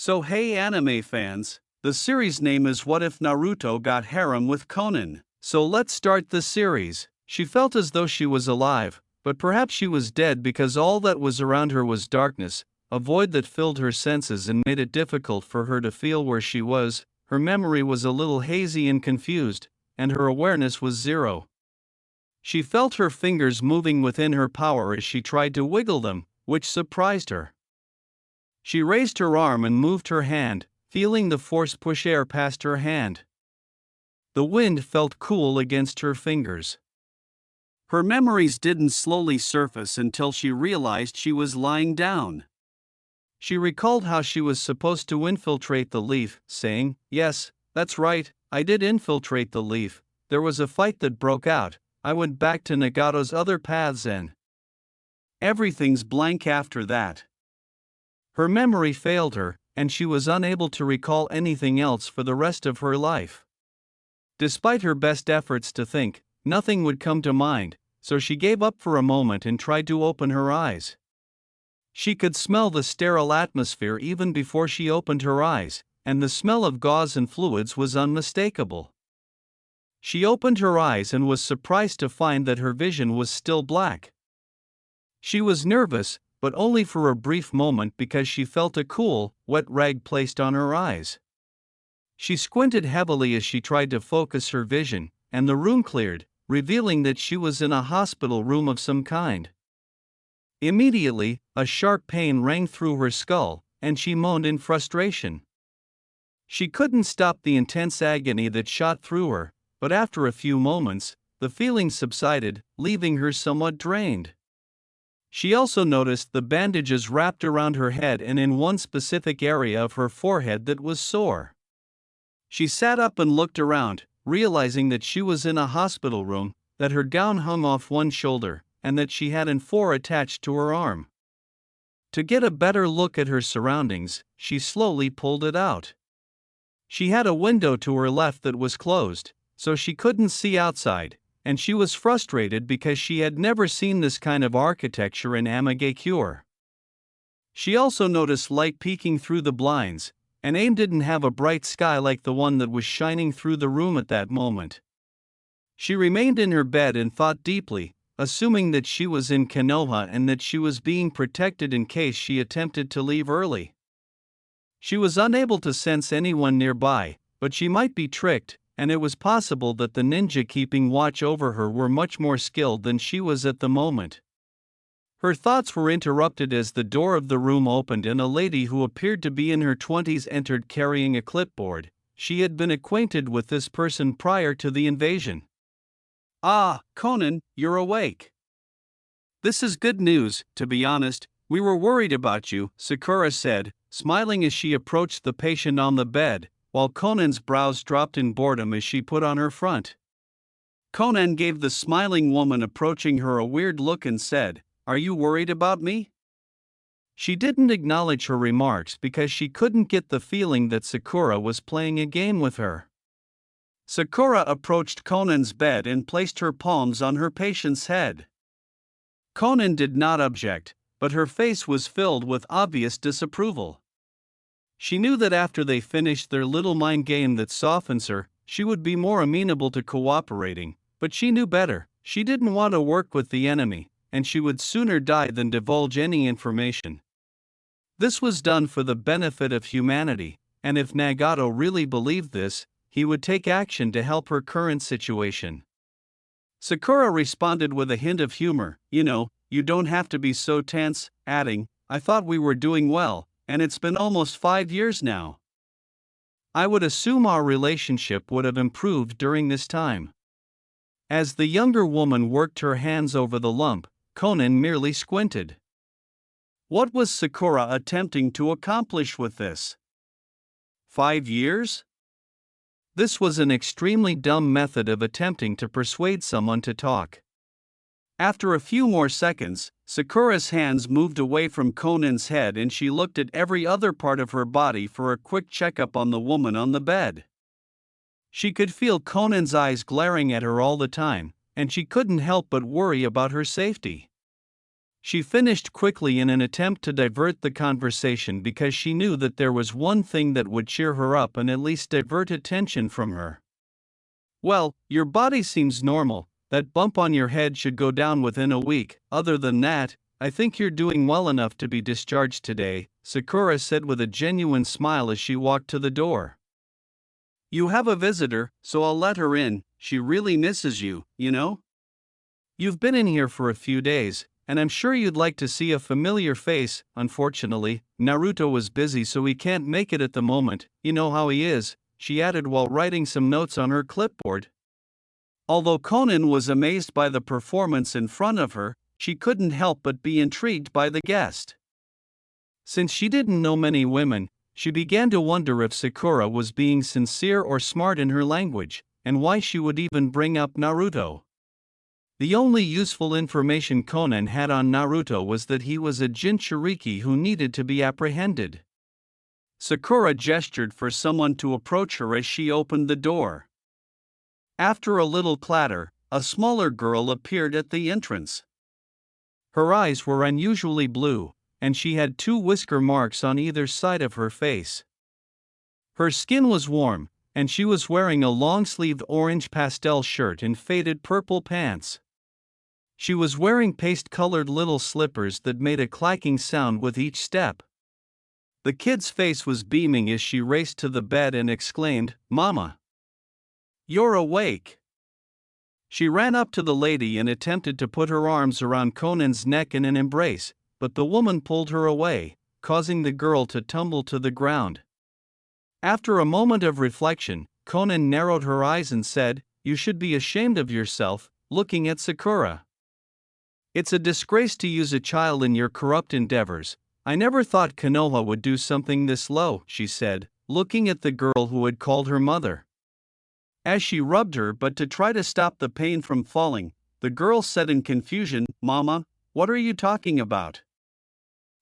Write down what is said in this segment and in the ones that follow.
So hey anime fans, the series name is What If Naruto Got Harem with Konan? So let's start the series. She felt as though she was alive, but perhaps she was dead because all that was around her was darkness, a void that filled her senses and made it difficult for her to feel where she was. Her memory was a little hazy and confused, and her awareness was zero. She felt her fingers moving within her power as she tried to wiggle them, which surprised her. She raised her arm and moved her hand, feeling the force push air past her hand. The wind felt cool against her fingers. Her memories didn't slowly surface until she realized she was lying down. She recalled how she was supposed to infiltrate the leaf, saying, "Yes, that's right, I did infiltrate the leaf. There was a fight that broke out. I went back to Nagato's other paths and everything's blank after that." Her memory failed her, and she was unable to recall anything else for the rest of her life. Despite her best efforts to think, nothing would come to mind, so she gave up for a moment and tried to open her eyes. She could smell the sterile atmosphere even before she opened her eyes, and the smell of gauze and fluids was unmistakable. She opened her eyes and was surprised to find that her vision was still black. She was nervous, but only for a brief moment because she felt a cool, wet rag placed on her eyes. She squinted heavily as she tried to focus her vision, and the room cleared, revealing that she was in a hospital room of some kind. Immediately, a sharp pain rang through her skull, and she moaned in frustration. She couldn't stop the intense agony that shot through her, but after a few moments, the feeling subsided, leaving her somewhat drained. She also noticed the bandages wrapped around her head and in one specific area of her forehead that was sore. She sat up and looked around, realizing that she was in a hospital room, that her gown hung off one shoulder, and that she had four attached to her arm. To get a better look at her surroundings, she slowly pulled it out. She had a window to her left that was closed, so she couldn't see outside, and she was frustrated because she had never seen this kind of architecture in Amagakure. She also noticed light peeking through the blinds, and AIM didn't have a bright sky like the one that was shining through the room at that moment. She remained in her bed and thought deeply, assuming that she was in Konoha and that she was being protected in case she attempted to leave early. She was unable to sense anyone nearby, but she might be tricked, and it was possible that the ninja keeping watch over her were much more skilled than she was at the moment. Her thoughts were interrupted as the door of the room opened and a lady who appeared to be in her 20s entered carrying a clipboard. She had been acquainted with this person prior to the invasion. "Ah, Konan, you're awake. This is good news, to be honest. We were worried about you," Sakura said, smiling as she approached the patient on the bed, while Conan's brows dropped in boredom as she put on her front. Konan gave the smiling woman approaching her a weird look and said, "Are you worried about me?" She didn't acknowledge her remarks because she couldn't get the feeling that Sakura was playing a game with her. Sakura approached Conan's bed and placed her palms on her patient's head. Konan did not object, but her face was filled with obvious disapproval. She knew that after they finished their little mind game that softens her, she would be more amenable to cooperating, but she knew better. She didn't want to work with the enemy, and she would sooner die than divulge any information. This was done for the benefit of humanity, and if Nagato really believed this, he would take action to help her current situation. Sakura responded with a hint of humor, "You don't have to be so tense," adding, "I thought we were doing well, and it's been almost 5 years now. I would assume our relationship would have improved during this time." As the younger woman worked her hands over the lump, Konan merely squinted. What was Sakura attempting to accomplish with this? 5 years? This was an extremely dumb method of attempting to persuade someone to talk. After a few more seconds, Sakura's hands moved away from Konan's head and she looked at every other part of her body for a quick checkup on the woman on the bed. She could feel Konan's eyes glaring at her all the time, and she couldn't help but worry about her safety. She finished quickly in an attempt to divert the conversation because she knew that there was one thing that would cheer her up and at least divert attention from her. Well, your body seems normal. That bump on your head should go down within a week. Other than that, I think you're doing well enough to be discharged today, Sakura said with a genuine smile as she walked to the door. You have a visitor, so I'll let her in. She really misses you, you know? You've been in here for a few days, and I'm sure you'd like to see a familiar face. Unfortunately, Naruto was busy, so he can't make it at the moment. You know how he is, she added while writing some notes on her clipboard. Although Konan was amazed by the performance in front of her, she couldn't help but be intrigued by the guest. Since she didn't know many women, she began to wonder if Sakura was being sincere or smart in her language, and why she would even bring up Naruto. The only useful information Konan had on Naruto was that he was a Jinchuriki who needed to be apprehended. Sakura gestured for someone to approach her as she opened the door. After a little clatter, a smaller girl appeared at the entrance. Her eyes were unusually blue, and she had 2 whisker marks on either side of her face. Her skin was warm, and she was wearing a long-sleeved orange pastel shirt and faded purple pants. She was wearing paste-colored little slippers that made a clacking sound with each step. The kid's face was beaming as she raced to the bed and exclaimed, "Mama! You're awake!" She ran up to the lady and attempted to put her arms around Konan's neck in an embrace, but the woman pulled her away, causing the girl to tumble to the ground. After a moment of reflection, Konan narrowed her eyes and said, "You should be ashamed of yourself," looking at Sakura. "It's a disgrace to use a child in your corrupt endeavors. I never thought Konoha would do something this low," she said, looking at the girl who had called her mother. As she rubbed her but to try to stop the pain from falling, the girl said in confusion, "Mama, what are you talking about?"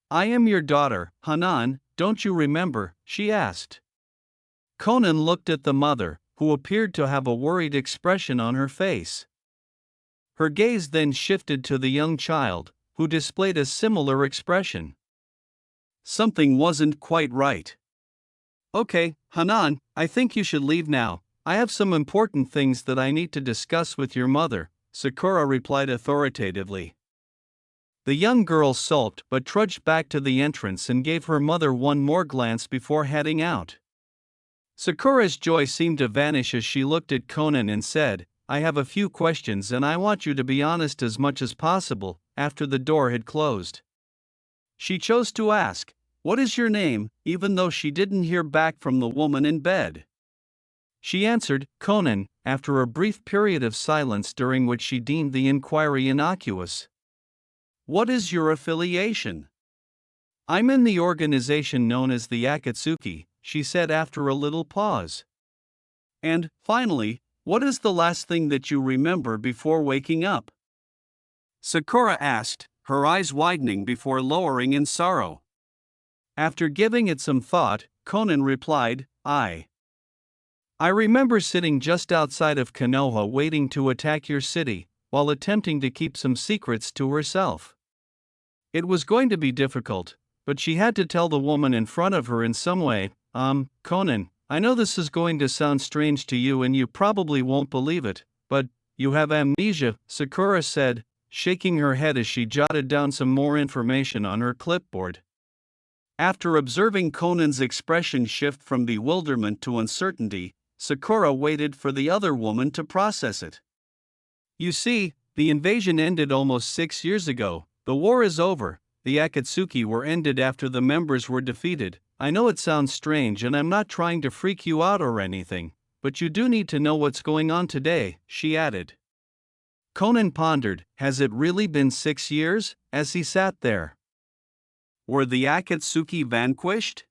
"I am your daughter, Hanan, don't you remember?" she asked. Konan looked at the mother, who appeared to have a worried expression on her face. Her gaze then shifted to the young child, who displayed a similar expression. Something wasn't quite right. "Okay, Hanan, I think you should leave now. I have some important things that I need to discuss with your mother," Sakura replied authoritatively. The young girl sulked but trudged back to the entrance and gave her mother one more glance before heading out. Sakura's joy seemed to vanish as she looked at Konan and said, "I have a few questions and I want you to be honest as much as possible." After the door had closed, she chose to ask, "What is your name?" even though she didn't hear back from the woman in bed. She answered, "Konan," after a brief period of silence during which she deemed the inquiry innocuous. "What is your affiliation?" "I'm in the organization known as the Akatsuki," she said after a little pause. "And, finally, what is the last thing that you remember before waking up?" Sakura asked, her eyes widening before lowering in sorrow. After giving it some thought, Konan replied, I remember sitting just outside of Konoha waiting to attack your city, while attempting to keep some secrets to herself. It was going to be difficult, but she had to tell the woman in front of her in some way. Konan, I know this is going to sound strange to you and you probably won't believe it, but you have amnesia," Sakura said, shaking her head as she jotted down some more information on her clipboard. After observing Konan's expression shift from bewilderment to uncertainty, Sakura waited for the other woman to process it. "You see, the invasion ended almost 6 years ago. The war is over. The Akatsuki were ended after the members were defeated. I know it sounds strange and I'm not trying to freak you out or anything, but you do need to know what's going on today," she added. Konan pondered, has it really been 6 years, as he sat there? Were the Akatsuki vanquished?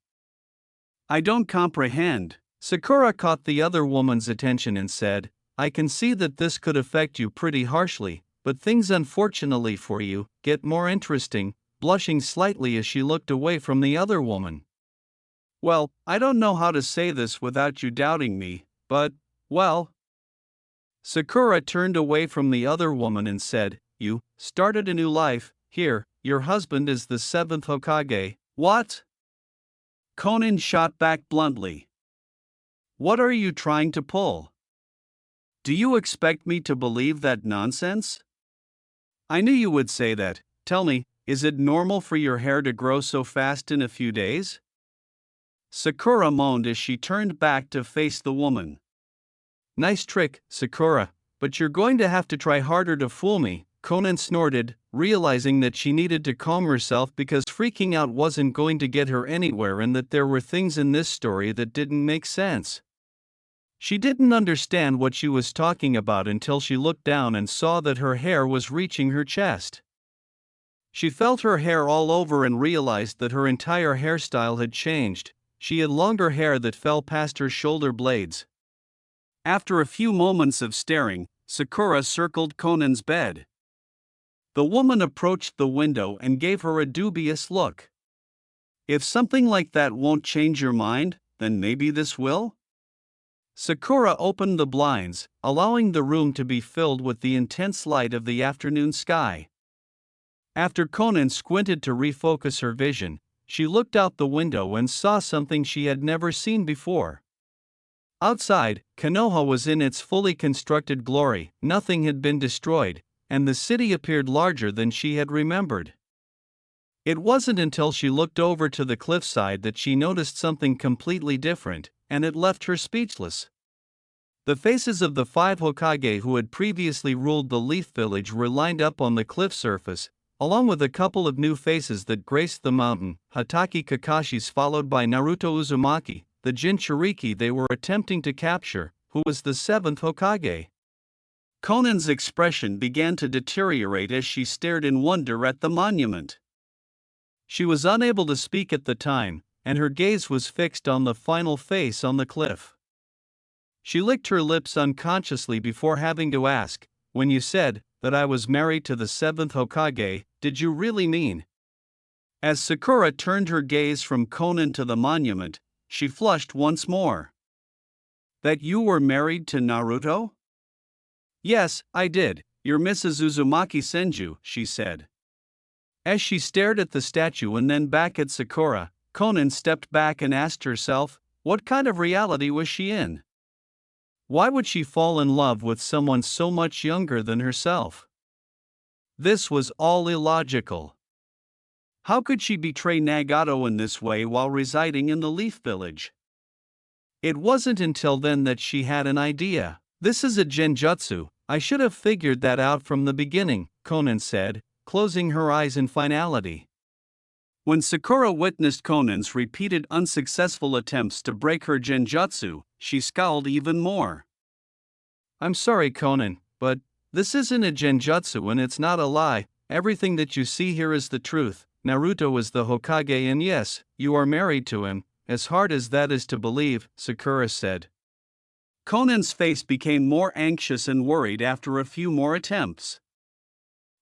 I don't comprehend. Sakura caught the other woman's attention and said, "I can see that this could affect you pretty harshly, but things unfortunately for you get more interesting," blushing slightly as she looked away from the other woman. "Well, I don't know how to say this without you doubting me, but, well." Sakura turned away from the other woman and said, "You started a new life. Here, your husband is the seventh Hokage. What? Konan shot back bluntly. What are you trying to pull? Do you expect me to believe that nonsense? I knew you would say that. Tell me, is it normal for your hair to grow so fast in a few days? Sakura moaned as she turned back to face the woman. Nice trick, Sakura, but you're going to have to try harder to fool me, Konan snorted, realizing that she needed to calm herself because freaking out wasn't going to get her anywhere and that there were things in this story that didn't make sense. She didn't understand what she was talking about until she looked down and saw that her hair was reaching her chest. She felt her hair all over and realized that her entire hairstyle had changed. She had longer hair that fell past her shoulder blades. After a few moments of staring, Sakura circled Konan's bed. The woman approached the window and gave her a dubious look. If something like that won't change your mind, then maybe this will? Sakura opened the blinds, allowing the room to be filled with the intense light of the afternoon sky. After Konan squinted to refocus her vision, she looked out the window and saw something she had never seen before. Outside, Konoha was in its fully constructed glory, nothing had been destroyed, and the city appeared larger than she had remembered. It wasn't until she looked over to the cliffside that she noticed something completely different, and it left her speechless. The faces of the 5 Hokage who had previously ruled the Leaf Village were lined up on the cliff surface, along with a couple of new faces that graced the mountain, Hatake Kakashi's followed by Naruto Uzumaki, the Jinchuriki they were attempting to capture, who was the 7th Hokage. Konan's expression began to deteriorate as she stared in wonder at the monument. She was unable to speak at the time, and her gaze was fixed on the final face on the cliff. She licked her lips unconsciously before having to ask, "When you said that I was married to the 7th Hokage, did you really mean?" As Sakura turned her gaze from Konan to the monument, she flushed once more. "That you were married to Naruto?" "Yes, I did, your Mrs. Uzumaki Senju," she said. As she stared at the statue and then back at Sakura, Konan stepped back and asked herself, what kind of reality was she in? Why would she fall in love with someone so much younger than herself? This was all illogical. How could she betray Nagato in this way while residing in the Leaf Village? It wasn't until then that she had an idea. "This is a genjutsu, I should have figured that out from the beginning," Konan said, closing her eyes in finality. When Sakura witnessed Konan's repeated unsuccessful attempts to break her genjutsu, she scowled even more. "I'm sorry, Konan, but this isn't a genjutsu and it's not a lie. Everything that you see here is the truth. Naruto is the Hokage and yes, you are married to him, as hard as that is to believe," Sakura said. Konan's face became more anxious and worried after a few more attempts.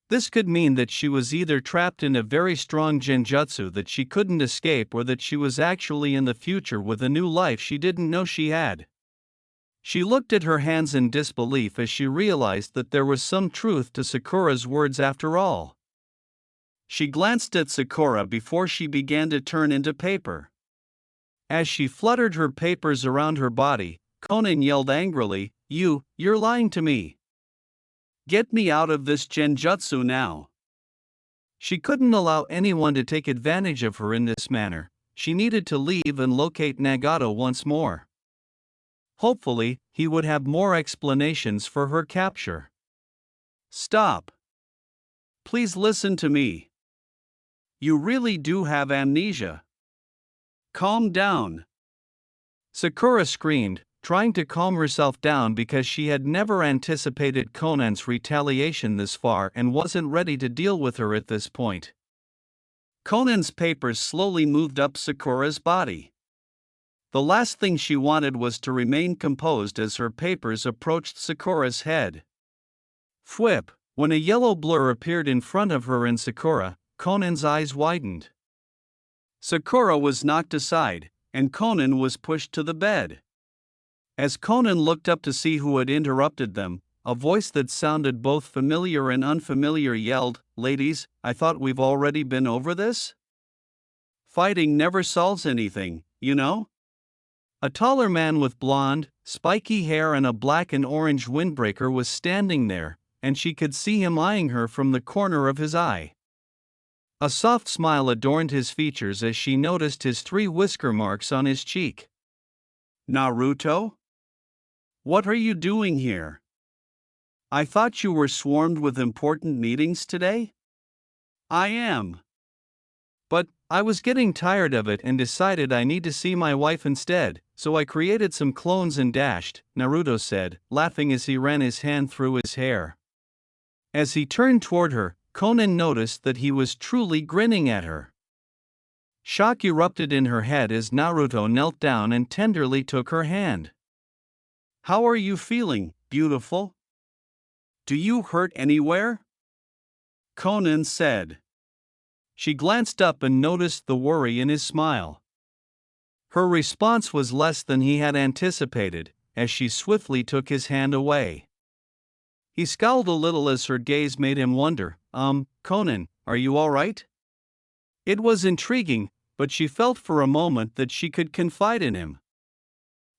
This could mean that she was either trapped in a very strong genjutsu that she couldn't escape or that she was actually in the future with a new life she didn't know she had. She looked at her hands in disbelief as she realized that there was some truth to Sakura's words after all. She glanced at Sakura before she began to turn into paper. As she fluttered her papers around her body, Konan yelled angrily, You're lying to me. Get me out of this genjutsu now." She couldn't allow anyone to take advantage of her in this manner. She needed to leave and locate Nagato once more. Hopefully, he would have more explanations for her capture. "Stop. Please listen to me. You really do have amnesia. Calm down." Sakura screamed, trying to calm herself down because she had never anticipated Konan's retaliation this far and wasn't ready to deal with her at this point. Konan's papers slowly moved up Sakura's body. The last thing she wanted was to remain composed as her papers approached Sakura's head. Fwhip! When a yellow blur appeared in front of her and Sakura, Konan's eyes widened. Sakura was knocked aside, and Konan was pushed to the bed. As Konan looked up to see who had interrupted them, A voice that sounded both familiar and unfamiliar yelled, "Ladies, I thought we've already been over this? Fighting never solves anything, you know?" A taller man with blonde, spiky hair and a black and orange windbreaker was standing there, and she could see him eyeing her from the corner of his eye. A soft smile adorned his features as she noticed his 3 whisker marks on his cheek. "Naruto? What are you doing here? I thought you were swarmed with important meetings today?" "I am. But I was getting tired of it and decided I need to see my wife instead, so I created some clones and dashed," Naruto said, laughing as he ran his hand through his hair. As he turned toward her, Konan noticed that he was truly grinning at her. Shock erupted in her head as Naruto knelt down and tenderly took her hand. "How are you feeling, beautiful? Do you hurt anywhere?" Konan said. She glanced up and noticed the worry in his smile. Her response was less than he had anticipated, as she swiftly took his hand away. He scowled a little as her gaze made him wonder, Konan, are you all right?" It was intriguing, but she felt for a moment that she could confide in him.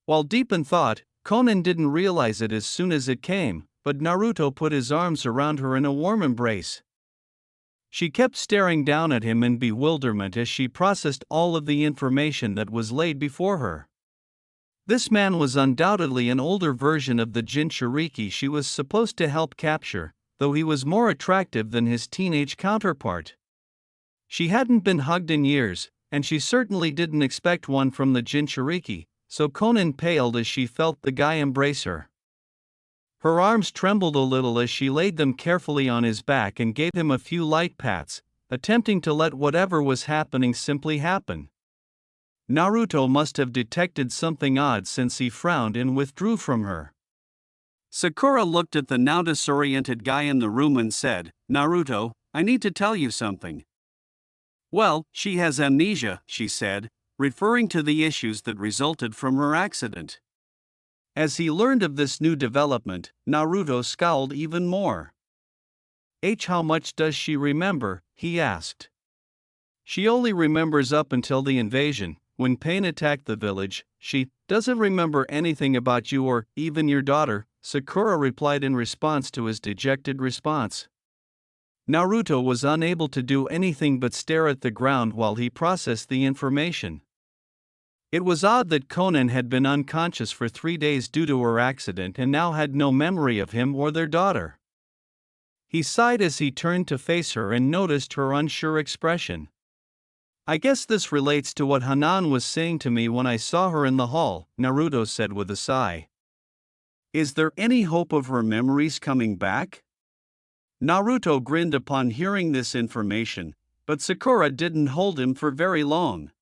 While deep in thought, Konan didn't realize it as soon as it came, but Naruto put his arms around her in a warm embrace. She kept staring down at him in bewilderment as she processed all of the information that was laid before her. This man was undoubtedly an older version of the Jinchuriki she was supposed to help capture, though he was more attractive than his teenage counterpart. She hadn't been hugged in years, and she certainly didn't expect one from the Jinchuriki, so Konan paled as she felt the guy embrace her. Her arms trembled a little as she laid them carefully on his back and gave him a few light pats, attempting to let whatever was happening simply happen. Naruto must have detected something odd since he frowned and withdrew from her. Sakura looked at the now disoriented guy in the room and said, "Naruto, I need to tell you something." "Well, she has amnesia," she said, referring to the issues that resulted from her accident. As he learned of this new development, Naruto scowled even more. How much does she remember?" he asked. "She only remembers up until the invasion. When Pain attacked the village, she doesn't remember anything about you or even your daughter," Sakura replied in response to his dejected response. Naruto was unable to do anything but stare at the ground while he processed the information. It was odd that Konan had been unconscious for 3 days due to her accident and now had no memory of him or their daughter. He sighed as he turned to face her and noticed her unsure expression. "I guess this relates to what Hanan was saying to me when I saw her in the hall," Naruto said with a sigh. "Is there any hope of her memories coming back?" Naruto grinned upon hearing this information, but Sakura didn't hold him for very long.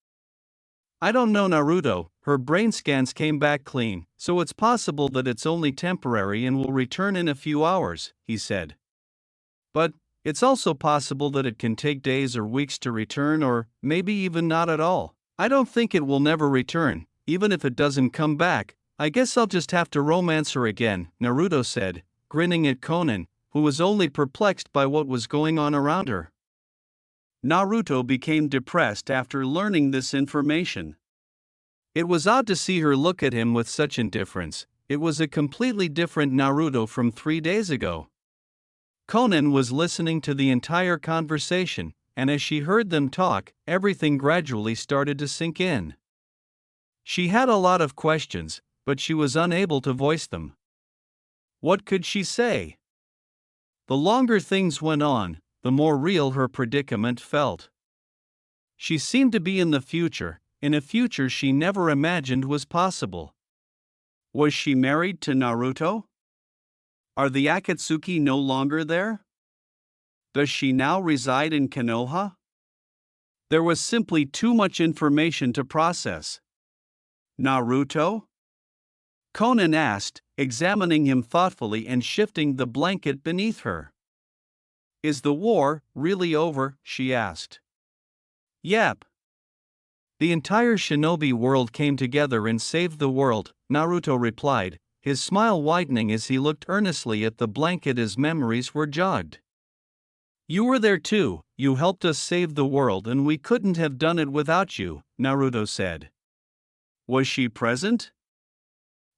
"I don't know, Naruto, her brain scans came back clean, so it's possible that it's only temporary and will return in a few hours," he said. "But it's also possible that it can take days or weeks to return, or maybe even not at all. I don't think it will never return. Even if it doesn't come back, I guess I'll just have to romance her again," Naruto said, grinning at Konan, who was only perplexed by what was going on around her. Naruto became depressed after learning this information. It was odd to see her look at him with such indifference. It was a completely different Naruto from 3 days ago. Konan was listening to the entire conversation, and as she heard them talk, everything gradually started to sink in. She had a lot of questions, but she was unable to voice them. What could she say? The longer things went on, the more real her predicament felt. She seemed to be in the future, in a future she never imagined was possible. Was she married to Naruto? Are the Akatsuki no longer there? Does she now reside in Konoha? There was simply too much information to process. "Naruto?" Konan asked, examining him thoughtfully and shifting the blanket beneath her. "Is the war really over?" she asked. "Yep. The entire shinobi world came together and saved the world," Naruto replied, his smile widening as he looked earnestly at the blanket as memories were jogged. "You were there too, you helped us save the world and we couldn't have done it without you," Naruto said. Was she present?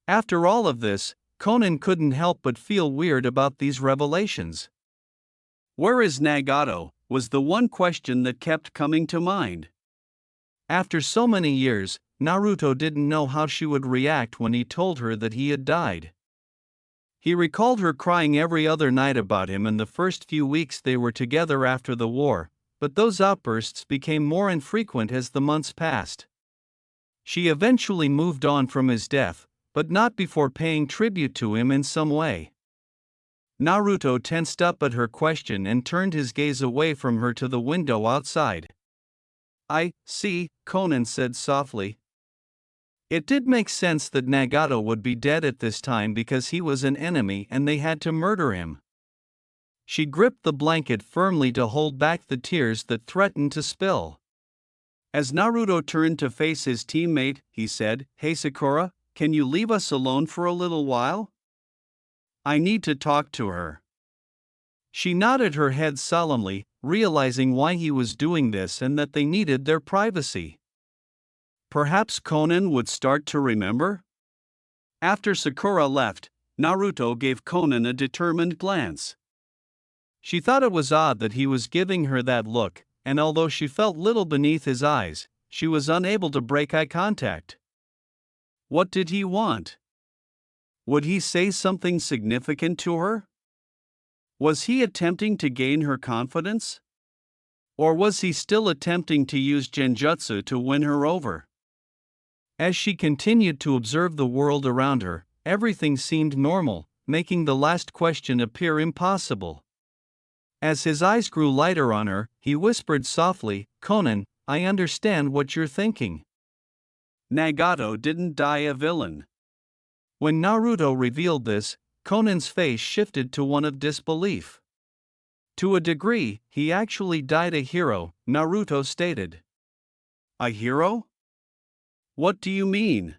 After all of this, Konan couldn't help but feel weird about these revelations. "Where is Nagato?" was the one question that kept coming to mind. After so many years, Naruto didn't know how she would react when he told her that he had died. He recalled her crying every other night about him in the first few weeks they were together after the war, but those outbursts became more infrequent as the months passed. She eventually moved on from his death, but not before paying tribute to him in some way. Naruto tensed up at her question and turned his gaze away from her to the window outside. "I see," Konan said softly. It did make sense that Nagato would be dead at this time because he was an enemy and they had to murder him. She gripped the blanket firmly to hold back the tears that threatened to spill. As Naruto turned to face his teammate, he said, "Hey Sakura, can you leave us alone for a little while? I need to talk to her." She nodded her head solemnly, realizing why he was doing this and that they needed their privacy. Perhaps Konan would start to remember? After Sakura left, Naruto gave Konan a determined glance. She thought it was odd that he was giving her that look, and although she felt little beneath his eyes, she was unable to break eye contact. What did he want? Would he say something significant to her? Was he attempting to gain her confidence? Or was he still attempting to use genjutsu to win her over? As she continued to observe the world around her, everything seemed normal, making the last question appear impossible. As his eyes grew lighter on her, he whispered softly, "Konan, I understand what you're thinking. Nagato didn't die a villain." When Naruto revealed this, Konan's face shifted to one of disbelief. "To a degree, he actually died a hero," Naruto stated. "A hero? What do you mean?"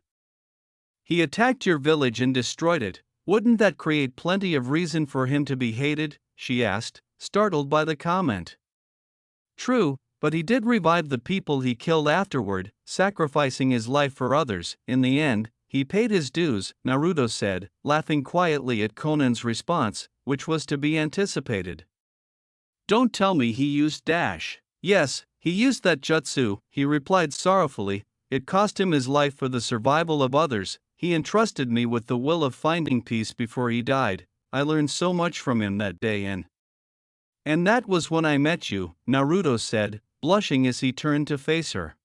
"He attacked your village and destroyed it. Wouldn't that create plenty of reason for him to be hated?" she asked, startled by the comment. "True, but he did revive the people he killed afterward, sacrificing his life for others. In the end, he paid his dues," Naruto said, laughing quietly at Konan's response, which was to be anticipated. "Don't tell me he used dash." "Yes, he used that jutsu," he replied sorrowfully. "It cost him his life for the survival of others. He entrusted me with the will of finding peace before he died. I learned so much from him that day and that was when I met you," Naruto said, blushing as he turned to face her.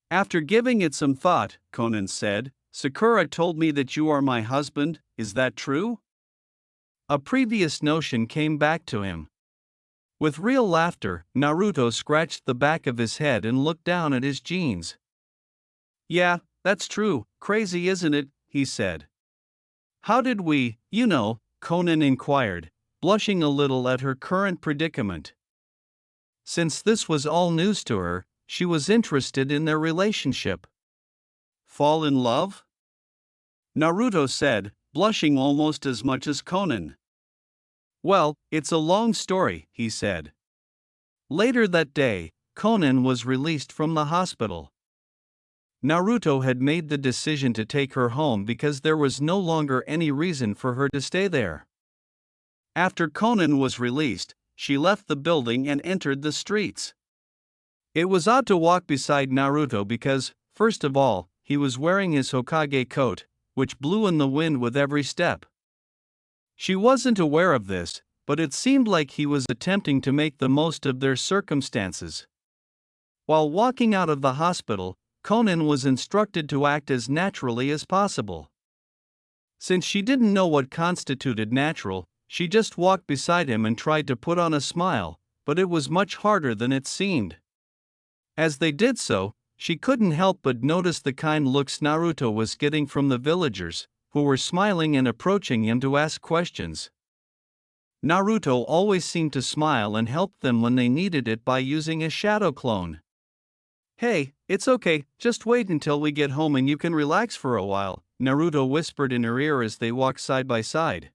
"After giving it some thought," Konan said, "Sakura told me that you are my husband, is that true?" A previous notion came back to him. With real laughter, Naruto scratched the back of his head and looked down at his jeans. "Yeah, that's true, crazy isn't it?" he said. "How did we, Konan inquired, blushing a little at her current predicament. Since this was all news to her, she was interested in their relationship. "Fall in love?" Naruto said, blushing almost as much as Konan. "Well, it's a long story," he said. Later that day, Konan was released from the hospital. Naruto had made the decision to take her home because there was no longer any reason for her to stay there. After Konan was released, she left the building and entered the streets. It was odd to walk beside Naruto because, first of all, he was wearing his Hokage coat, which blew in the wind with every step. She wasn't aware of this, but it seemed like he was attempting to make the most of their circumstances. While walking out of the hospital, Konan was instructed to act as naturally as possible. Since she didn't know what constituted natural, she just walked beside him and tried to put on a smile, but it was much harder than it seemed. As they did so, she couldn't help but notice the kind looks Naruto was getting from the villagers, who were smiling and approaching him to ask questions. Naruto always seemed to smile and help them when they needed it by using a shadow clone. "Hey, it's okay, just wait until we get home and you can relax for a while," Naruto whispered in her ear as they walked side by side.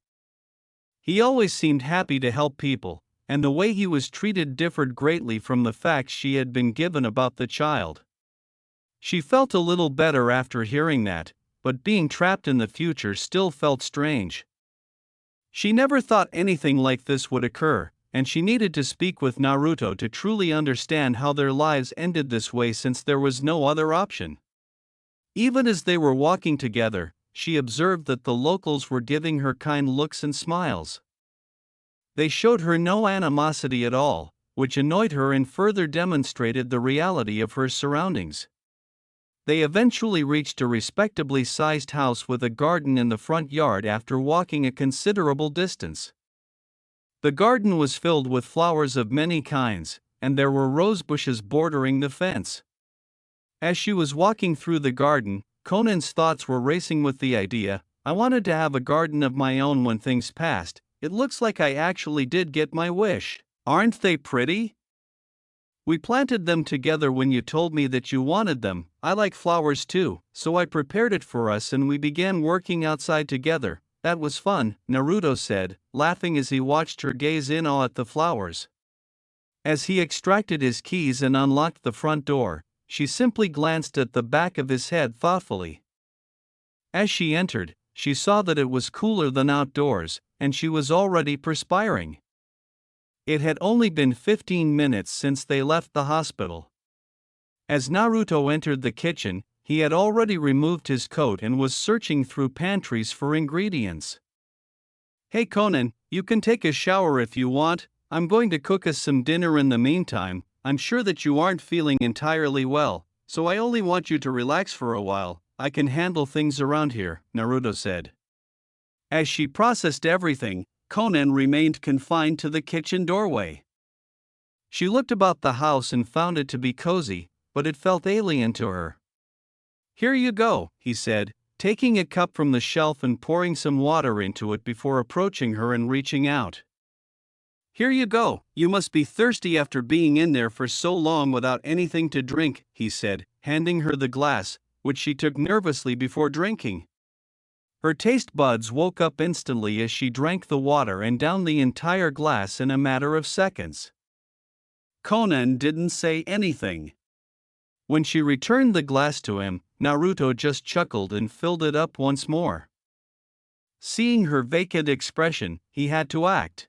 He always seemed happy to help people, and the way he was treated differed greatly from the facts she had been given about the child. She felt a little better after hearing that, but being trapped in the future still felt strange. She never thought anything like this would occur, and she needed to speak with Naruto to truly understand how their lives ended this way since there was no other option. Even as they were walking together, she observed that the locals were giving her kind looks and smiles. They showed her no animosity at all, which annoyed her and further demonstrated the reality of her surroundings. They eventually reached a respectably sized house with a garden in the front yard after walking a considerable distance. The garden was filled with flowers of many kinds, and there were rose bushes bordering the fence. As she was walking through the garden, Conan's thoughts were racing with the idea, I wanted to have a garden of my own when things passed. It looks like I actually did get my wish. Aren't they pretty? We planted them together when you told me that you wanted them. I like flowers too, so I prepared it for us and we began working outside together. That was fun, Naruto said, laughing as he watched her gaze in awe at the flowers. As he extracted his keys and unlocked the front door, she simply glanced at the back of his head thoughtfully. As she entered, she saw that it was cooler than outdoors, and she was already perspiring. It had only been 15 minutes since they left the hospital. As Naruto entered the kitchen, he had already removed his coat and was searching through pantries for ingredients. Hey Konan, you can take a shower if you want. I'm going to cook us some dinner in the meantime. I'm sure that you aren't feeling entirely well, so I only want you to relax for a while. I can handle things around here, Naruto said. As she processed everything, Konan remained confined to the kitchen doorway. She looked about the house and found it to be cozy, but it felt alien to her. Here you go, he said, taking a cup from the shelf and pouring some water into it before approaching her and reaching out. Here you go, you must be thirsty after being in there for so long without anything to drink, he said, handing her the glass, which she took nervously before drinking. Her taste buds woke up instantly as she drank the water and downed the entire glass in a matter of seconds. Konan didn't say anything. When she returned the glass to him, Naruto just chuckled and filled it up once more. Seeing her vacant expression, he had to act.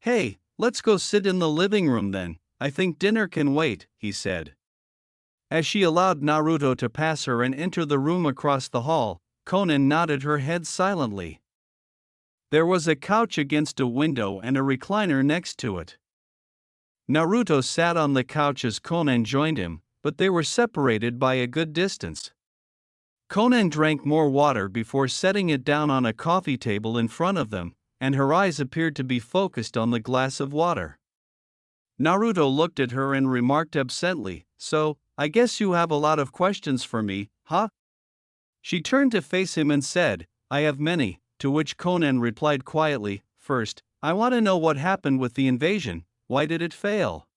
Hey, let's go sit in the living room then, I think dinner can wait, he said. As she allowed Naruto to pass her and enter the room across the hall, Konan nodded her head silently. There was a couch against a window and a recliner next to it. Naruto sat on the couch as Konan joined him, but they were separated by a good distance. Konan drank more water before setting it down on a coffee table in front of them, and her eyes appeared to be focused on the glass of water. Naruto looked at her and remarked absently, So, I guess you have a lot of questions for me, huh? She turned to face him and said, I have many, to which Konan replied quietly, First, I want to know what happened with the invasion. Why did it fail?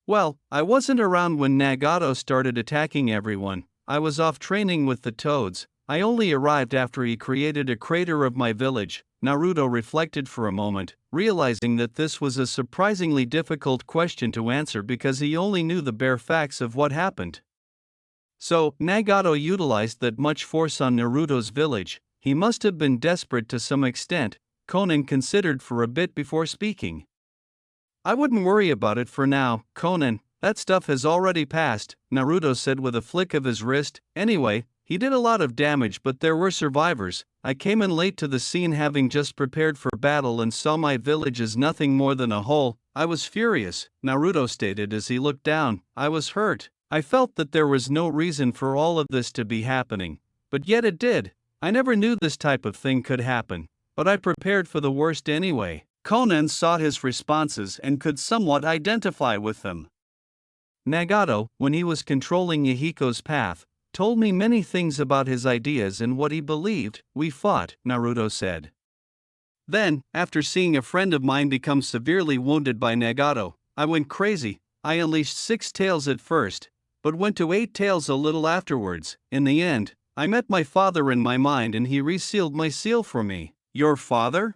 Well, I wasn't around when Nagato started attacking everyone. I was off training with the toads. I only arrived after he created a crater of my village. Naruto reflected for a moment, realizing that this was a surprisingly difficult question to answer because he only knew the bare facts of what happened. So, Nagato utilized that much force on Naruto's village. He must have been desperate to some extent. Konan considered for a bit before speaking. I wouldn't worry about it for now, Konan. That stuff has already passed, Naruto said with a flick of his wrist. Anyway, he did a lot of damage, but there were survivors. I came in late to the scene having just prepared for battle and saw my village as nothing more than a hole. I was furious, Naruto stated as he looked down. I was hurt. I felt that there was no reason for all of this to be happening. But yet it did. I never knew this type of thing could happen. But I prepared for the worst anyway. Konan saw his responses and could somewhat identify with them. Nagato, when he was controlling Yahiko's path, told me many things about his ideas and what he believed. We fought, Naruto said. Then, after seeing a friend of mine become severely wounded by Nagato, I went crazy. I unleashed 6 tails at first, but went to 8 tails a little afterwards. In the end, I met my father in my mind and he resealed my seal for me. Your father?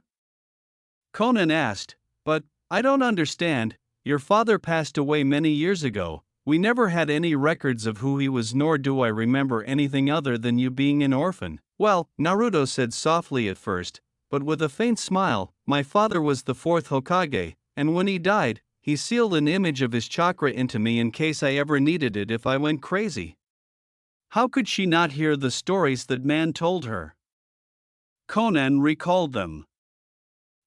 Konan asked. But, I don't understand, your father passed away many years ago. We never had any records of who he was, nor do I remember anything other than you being an orphan. Well, Naruto said softly at first, but with a faint smile, my father was the fourth Hokage, and when he died, he sealed an image of his chakra into me in case I ever needed it if I went crazy. How could she not hear the stories that man told her? Konan recalled them.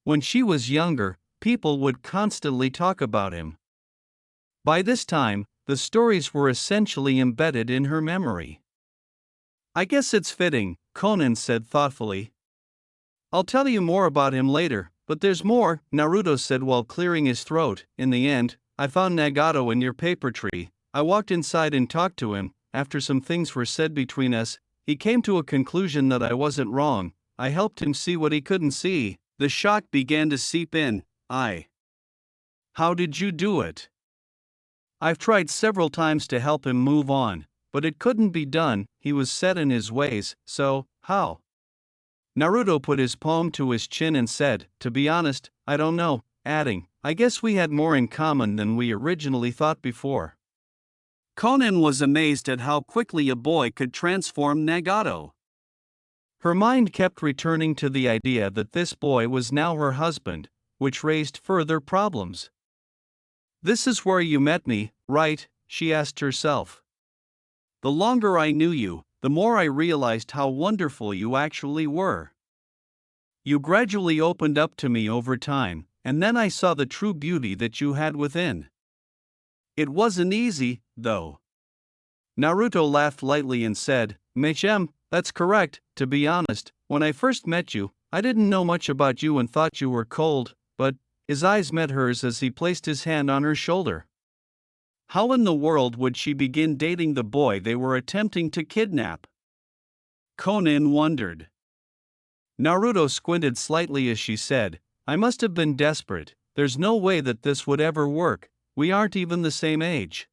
When she was younger, people would constantly talk about him. By this time, the stories were essentially embedded in her memory. I guess it's fitting, Konan said thoughtfully. I'll tell you more about him later, but there's more, Naruto said while clearing his throat. In the end, I found Nagato in your paper tree. I walked inside and talked to him. After some things were said between us, he came to a conclusion that I wasn't wrong. I helped him see what he couldn't see. The shock began to seep in. How did you do it? I've tried several times to help him move on, but it couldn't be done. He was set in his ways, so, how? Naruto put his palm to his chin and said, to be honest, I don't know, adding, I guess we had more in common than we originally thought before. Konan was amazed at how quickly a boy could transform Nagato. Her mind kept returning to the idea that this boy was now her husband, which raised further problems. This is where you met me, right? She asked herself. The longer I knew you, the more I realized how wonderful you actually were. You gradually opened up to me over time, and then I saw the true beauty that you had within. It wasn't easy, though. Naruto laughed lightly and said, Mechem, that's correct. To be honest, when I first met you, I didn't know much about you and thought you were cold, but his eyes met hers as he placed his hand on her shoulder. How in the world would she begin dating the boy they were attempting to kidnap? Konan wondered. Naruto squinted slightly as she said, I must have been desperate. There's no way that this would ever work. We aren't even the same age.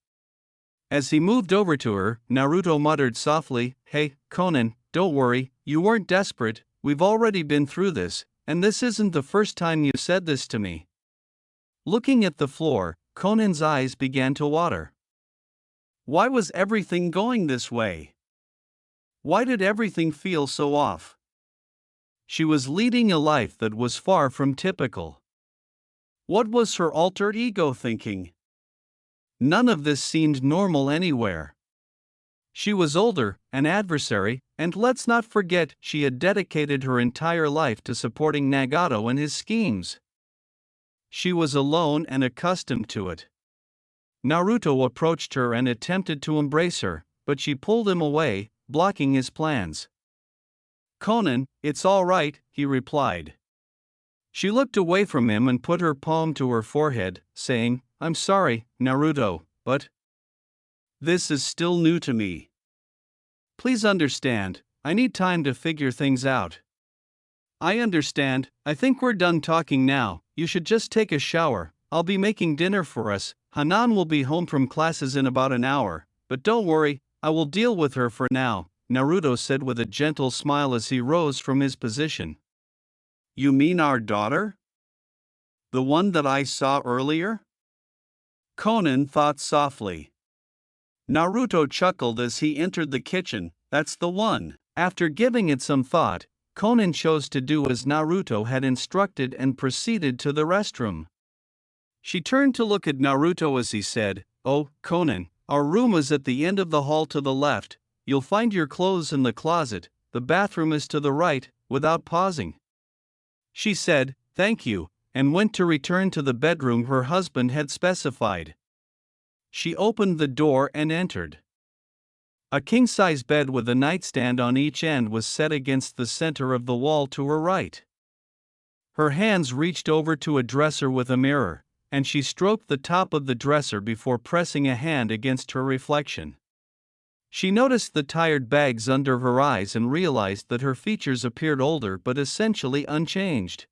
As he moved over to her, Naruto muttered softly, Hey, Konan, don't worry, you weren't desperate. We've already been through this, and this isn't the first time you said this to me. Looking at the floor, Konan's eyes began to water. Why was everything going this way? Why did everything feel so off? She was leading a life that was far from typical. What was her alter ego thinking? None of this seemed normal anywhere. She was older, an adversary, and let's not forget she had dedicated her entire life to supporting Nagato and his schemes. She was alone and accustomed to it. Naruto approached her and attempted to embrace her, but she pulled him away, blocking his plans. Konan, it's all right, he replied. She looked away from him and put her palm to her forehead, saying, I'm sorry, Naruto, but this is still new to me. Please understand, I need time to figure things out. I understand, I think we're done talking now, you should just take a shower, I'll be making dinner for us, Hanan will be home from classes in about an hour, but don't worry, I will deal with her for now, Naruto said with a gentle smile as he rose from his position. You mean our daughter? The one that I saw earlier? Konan thought softly. Naruto chuckled as he entered the kitchen, that's the one. After giving it some thought, Konan chose to do as Naruto had instructed and proceeded to the restroom. She turned to look at Naruto as he said, Oh, Konan, our room is at the end of the hall to the left, you'll find your clothes in the closet, the bathroom is to the right, without pausing. She said, thank you, and went to return to the bedroom her husband had specified. She opened the door and entered. A king-size bed with a nightstand on each end was set against the center of the wall to her right. Her hands reached over to a dresser with a mirror, and she stroked the top of the dresser before pressing a hand against her reflection. She noticed the tired bags under her eyes and realized that her features appeared older but essentially unchanged.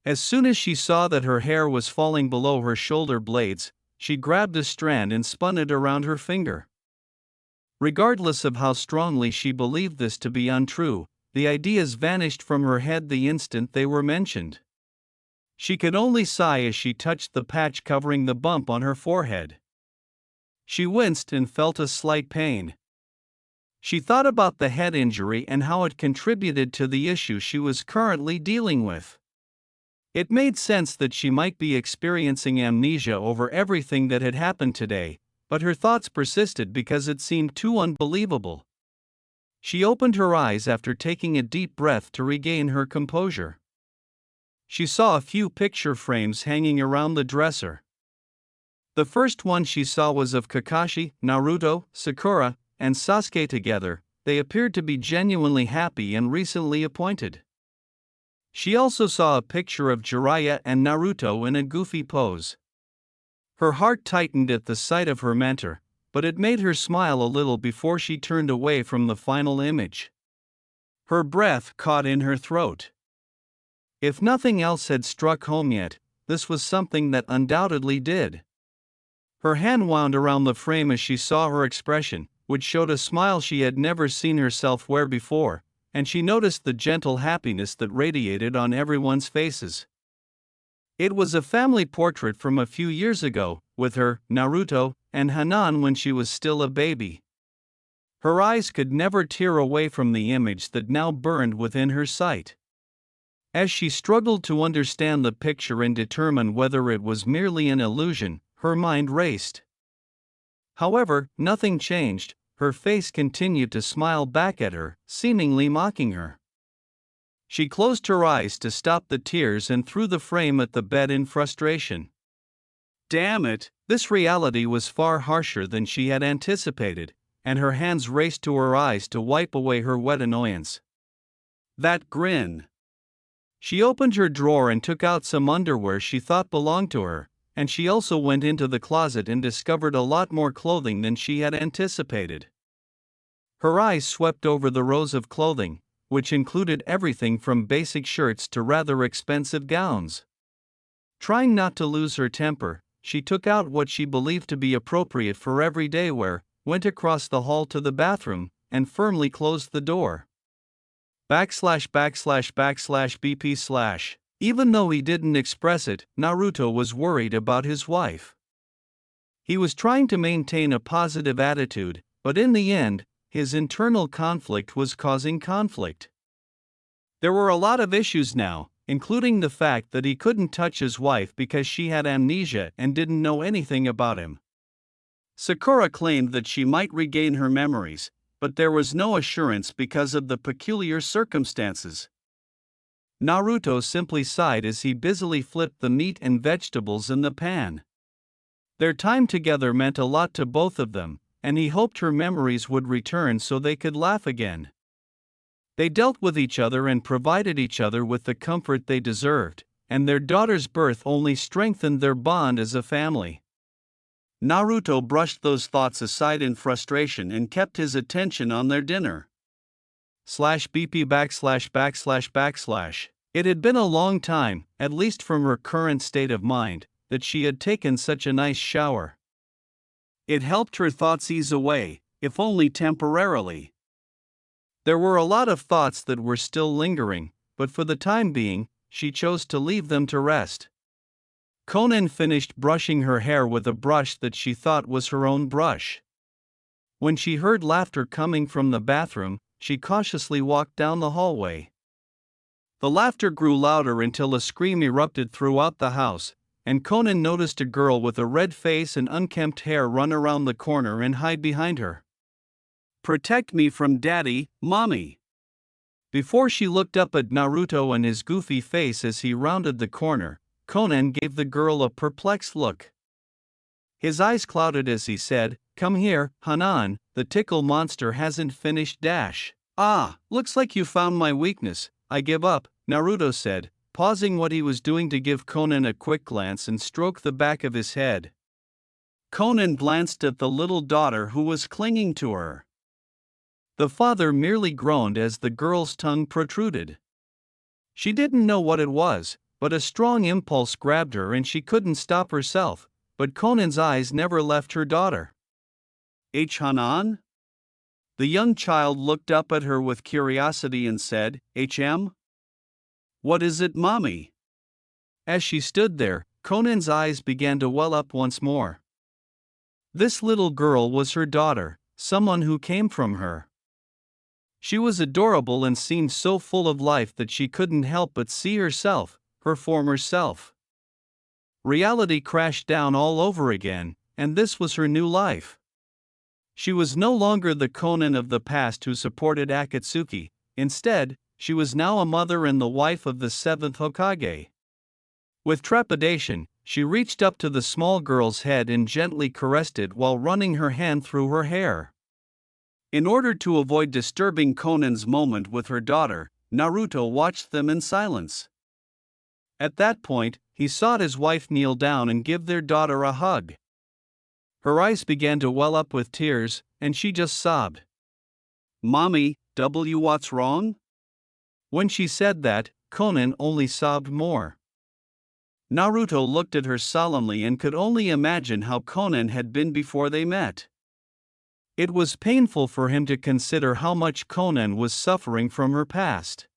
As soon as she saw that her hair was falling below her shoulder blades, she grabbed a strand and spun it around her finger. Regardless of how strongly she believed this to be untrue, the ideas vanished from her head the instant they were mentioned. She could only sigh as she touched the patch covering the bump on her forehead. She winced and felt a slight pain. She thought about the head injury and how it contributed to the issue she was currently dealing with. It made sense that she might be experiencing amnesia over everything that had happened today, but her thoughts persisted because it seemed too unbelievable. She opened her eyes after taking a deep breath to regain her composure. She saw a few picture frames hanging around the dresser. The first one she saw was of Kakashi, Naruto, Sakura, and Sasuke together. They appeared to be genuinely happy and recently appointed. She also saw a picture of Jiraiya and Naruto in a goofy pose. Her heart tightened at the sight of her mentor, but it made her smile a little before she turned away from the final image. Her breath caught in her throat. If nothing else had struck home yet, this was something that undoubtedly did. Her hand wound around the frame as she saw her expression, which showed a smile she had never seen herself wear before, and she noticed the gentle happiness that radiated on everyone's faces. It was a family portrait from a few years ago, with her, Naruto, and Hanan when she was still a baby. Her eyes could never tear away from the image that now burned within her sight. As she struggled to understand the picture and determine whether it was merely an illusion, her mind raced. However, nothing changed. Her face continued to smile back at her, seemingly mocking her. She closed her eyes to stop the tears and threw the frame at the bed in frustration. Damn it, this reality was far harsher than she had anticipated, and her hands raced to her eyes to wipe away her wet annoyance. That grin. She opened her drawer and took out some underwear she thought belonged to her, and she also went into the closet and discovered a lot more clothing than she had anticipated. Her eyes swept over the rows of clothing, which included everything from basic shirts to rather expensive gowns. Trying not to lose her temper, she took out what she believed to be appropriate for everyday wear, went across the hall to the bathroom, and firmly closed the door. ////BP/. Even though he didn't express it, Naruto was worried about his wife. He was trying to maintain a positive attitude, but in the end, his internal conflict was causing conflict. There were a lot of issues now, including the fact that he couldn't touch his wife because she had amnesia and didn't know anything about him. Sakura claimed that she might regain her memories, but there was no assurance because of the peculiar circumstances. Naruto simply sighed as he busily flipped the meat and vegetables in the pan. Their time together meant a lot to both of them, and he hoped her memories would return so they could laugh again. They dealt with each other and provided each other with the comfort they deserved, and their daughter's birth only strengthened their bond as a family. Naruto brushed those thoughts aside in frustration and kept his attention on their dinner. /BP////. It had been a long time, at least from her current state of mind, that she had taken such a nice shower. It helped her thoughts ease away, if only temporarily. There were a lot of thoughts that were still lingering, but for the time being, she chose to leave them to rest. Konan finished brushing her hair with a brush that she thought was her own brush. When she heard laughter coming from the bathroom, she cautiously walked down the hallway. The laughter grew louder until a scream erupted throughout the house, and Konan noticed a girl with a red face and unkempt hair run around the corner and hide behind her. "Protect me from Daddy, Mommy." Before she looked up at Naruto and his goofy face as he rounded the corner, Konan gave the girl a perplexed look. His eyes clouded as he said, "Come here, Hanan, the tickle monster hasn't finished dash." "Ah, looks like you found my weakness, I give up," Naruto said, pausing what he was doing to give Konan a quick glance and stroke the back of his head. Konan glanced at the little daughter who was clinging to her. The father merely groaned as the girl's tongue protruded. She didn't know what it was, but a strong impulse grabbed her and she couldn't stop herself, but Konan's eyes never left her daughter. Hanan? The young child looked up at her with curiosity and said, "HM? What is it, mommy?" As she stood there, Conan's eyes began to well up once more. This little girl was her daughter, someone who came from her. She was adorable and seemed so full of life that she couldn't help but see herself, her former self. Reality crashed down all over again, and this was her new life. She was no longer the Konan of the past who supported Akatsuki. Instead, she was now a mother and the wife of the seventh Hokage. With trepidation, she reached up to the small girl's head and gently caressed it while running her hand through her hair. In order to avoid disturbing Conan's moment with her daughter, Naruto watched them in silence. At that point, he saw his wife kneel down and give their daughter a hug. Her eyes began to well up with tears, and she just sobbed. "Mommy, what's wrong?" When she said that, Konan only sobbed more. Naruto looked at her solemnly and could only imagine how Konan had been before they met. It was painful for him to consider how much Konan was suffering from her past.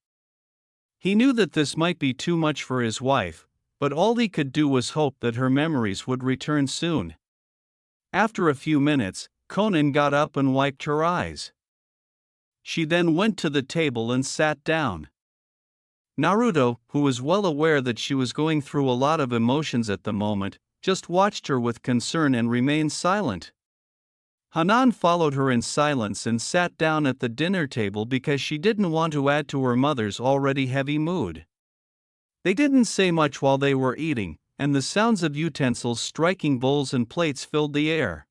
He knew that this might be too much for his wife, but all he could do was hope that her memories would return soon. After a few minutes, Konan got up and wiped her eyes. She then went to the table and sat down. Naruto, who was well aware that she was going through a lot of emotions at the moment, just watched her with concern and remained silent. Hanan followed her in silence and sat down at the dinner table because she didn't want to add to her mother's already heavy mood. They didn't say much while they were eating, and the sounds of utensils striking bowls and plates filled the air.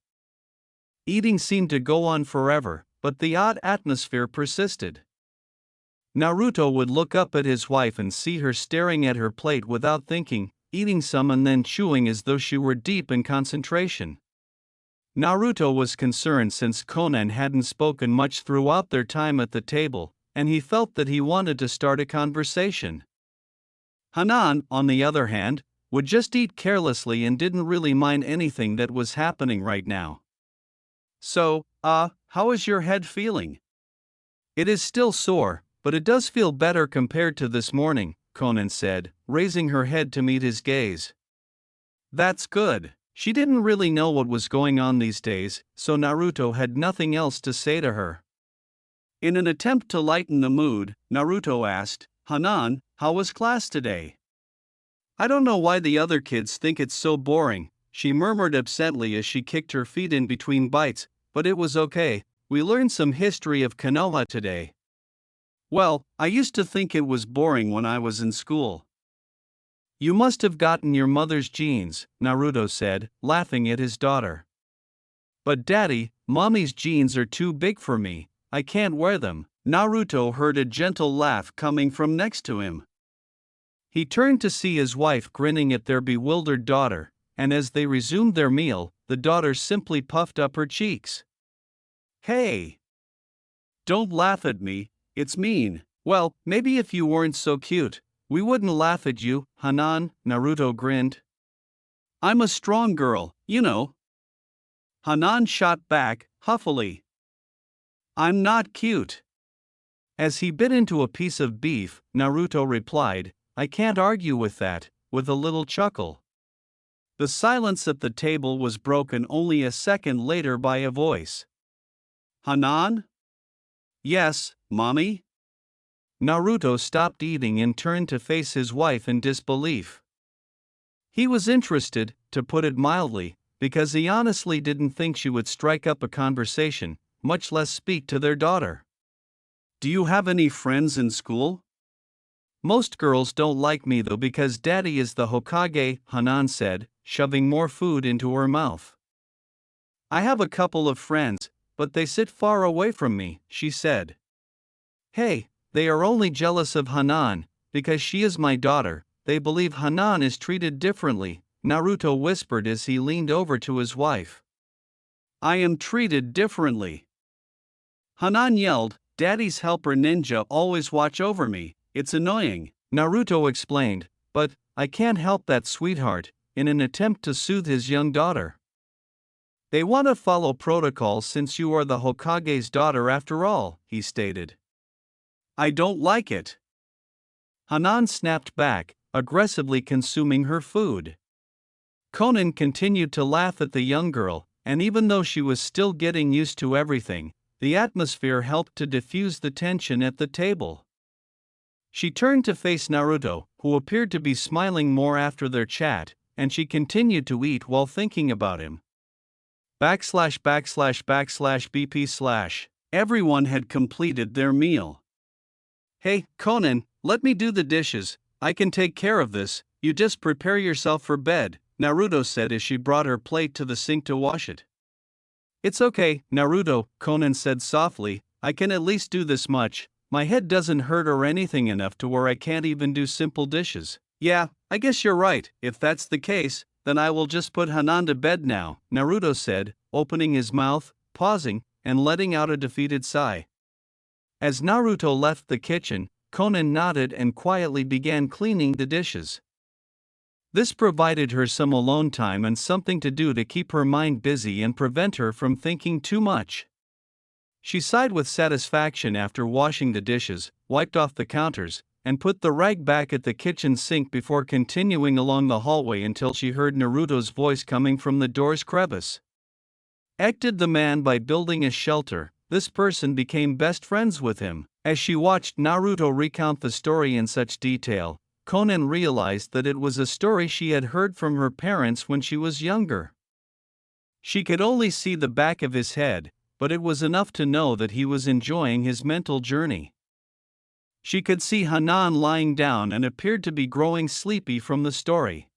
Eating seemed to go on forever, but the odd atmosphere persisted. Naruto would look up at his wife and see her staring at her plate without thinking, eating some and then chewing as though she were deep in concentration. Naruto was concerned since Konan hadn't spoken much throughout their time at the table, and he felt that he wanted to start a conversation. Hanan, on the other hand, would just eat carelessly and didn't really mind anything that was happening right now. "So, how is your head feeling?" "It is still sore, but it does feel better compared to this morning," Konan said, raising her head to meet his gaze. "That's good." She didn't really know what was going on these days, so Naruto had nothing else to say to her. In an attempt to lighten the mood, Naruto asked, "Hanan, how was class today?" "I don't know why the other kids think it's so boring," she murmured absently as she kicked her feet in between bites, "but it was okay. We learned some history of Konoha today." "Well, I used to think it was boring when I was in school." "You must have gotten your mother's genes," Naruto said, laughing at his daughter. "But Daddy, Mommy's jeans are too big for me, I can't wear them." Naruto heard a gentle laugh coming from next to him. He turned to see his wife grinning at their bewildered daughter, and as they resumed their meal, the daughter simply puffed up her cheeks. "Hey! Don't laugh at me, it's mean." "Well, maybe if you weren't so cute, we wouldn't laugh at you, Hanan," Naruto grinned. "I'm a strong girl, you know." Hanan shot back, huffily. "I'm not cute." As he bit into a piece of beef, Naruto replied, "I can't argue with that," with a little chuckle. The silence at the table was broken only a second later by a voice. "Hanan?" "Yes, Mommy?" Naruto stopped eating and turned to face his wife in disbelief. He was interested, to put it mildly, because he honestly didn't think she would strike up a conversation, much less speak to their daughter. "Do you have any friends in school?" "Most girls don't like me though because Daddy is the Hokage," Hanan said, shoving more food into her mouth. "I have a couple of friends, but they sit far away from me," she said. "Hey, they are only jealous of Hanan, because she is my daughter. They believe Hanan is treated differently," Naruto whispered as he leaned over to his wife. "I am treated differently," Hanan yelled. "Daddy's helper ninja always watch over me, it's annoying," Naruto explained, "but I can't help that, sweetheart," in an attempt to soothe his young daughter. They want to follow protocol since you are the Hokage's daughter after all, he stated. I don't like it. Hanan snapped back, aggressively consuming her food. Konan continued to laugh at the young girl, and even though she was still getting used to everything, the atmosphere helped to diffuse the tension at the table. She turned to face Naruto, who appeared to be smiling more after their chat, and she continued to eat while thinking about him. ///BP/. Everyone had completed their meal. Hey, Konan, let me do the dishes. I can take care of this. You just prepare yourself for bed, Naruto said as she brought her plate to the sink to wash it. It's okay, Naruto, Konan said softly, I can at least do this much. My head doesn't hurt or anything enough to where I can't even do simple dishes. Yeah, I guess you're right. If that's the case, then I will just put Hanan to bed now, Naruto said, opening his mouth, pausing, and letting out a defeated sigh. As Naruto left the kitchen, Konan nodded and quietly began cleaning the dishes. This provided her some alone time and something to do to keep her mind busy and prevent her from thinking too much. She sighed with satisfaction after washing the dishes, wiped off the counters, and put the rag back at the kitchen sink before continuing along the hallway until she heard Naruto's voice coming from the door's crevice. Acted the man by building a shelter, this person became best friends with him. As she watched Naruto recount the story in such detail, Konan realized that it was a story she had heard from her parents when she was younger. She could only see the back of his head, but it was enough to know that he was enjoying his mental journey. She could see Hanan lying down and appeared to be growing sleepy from the story.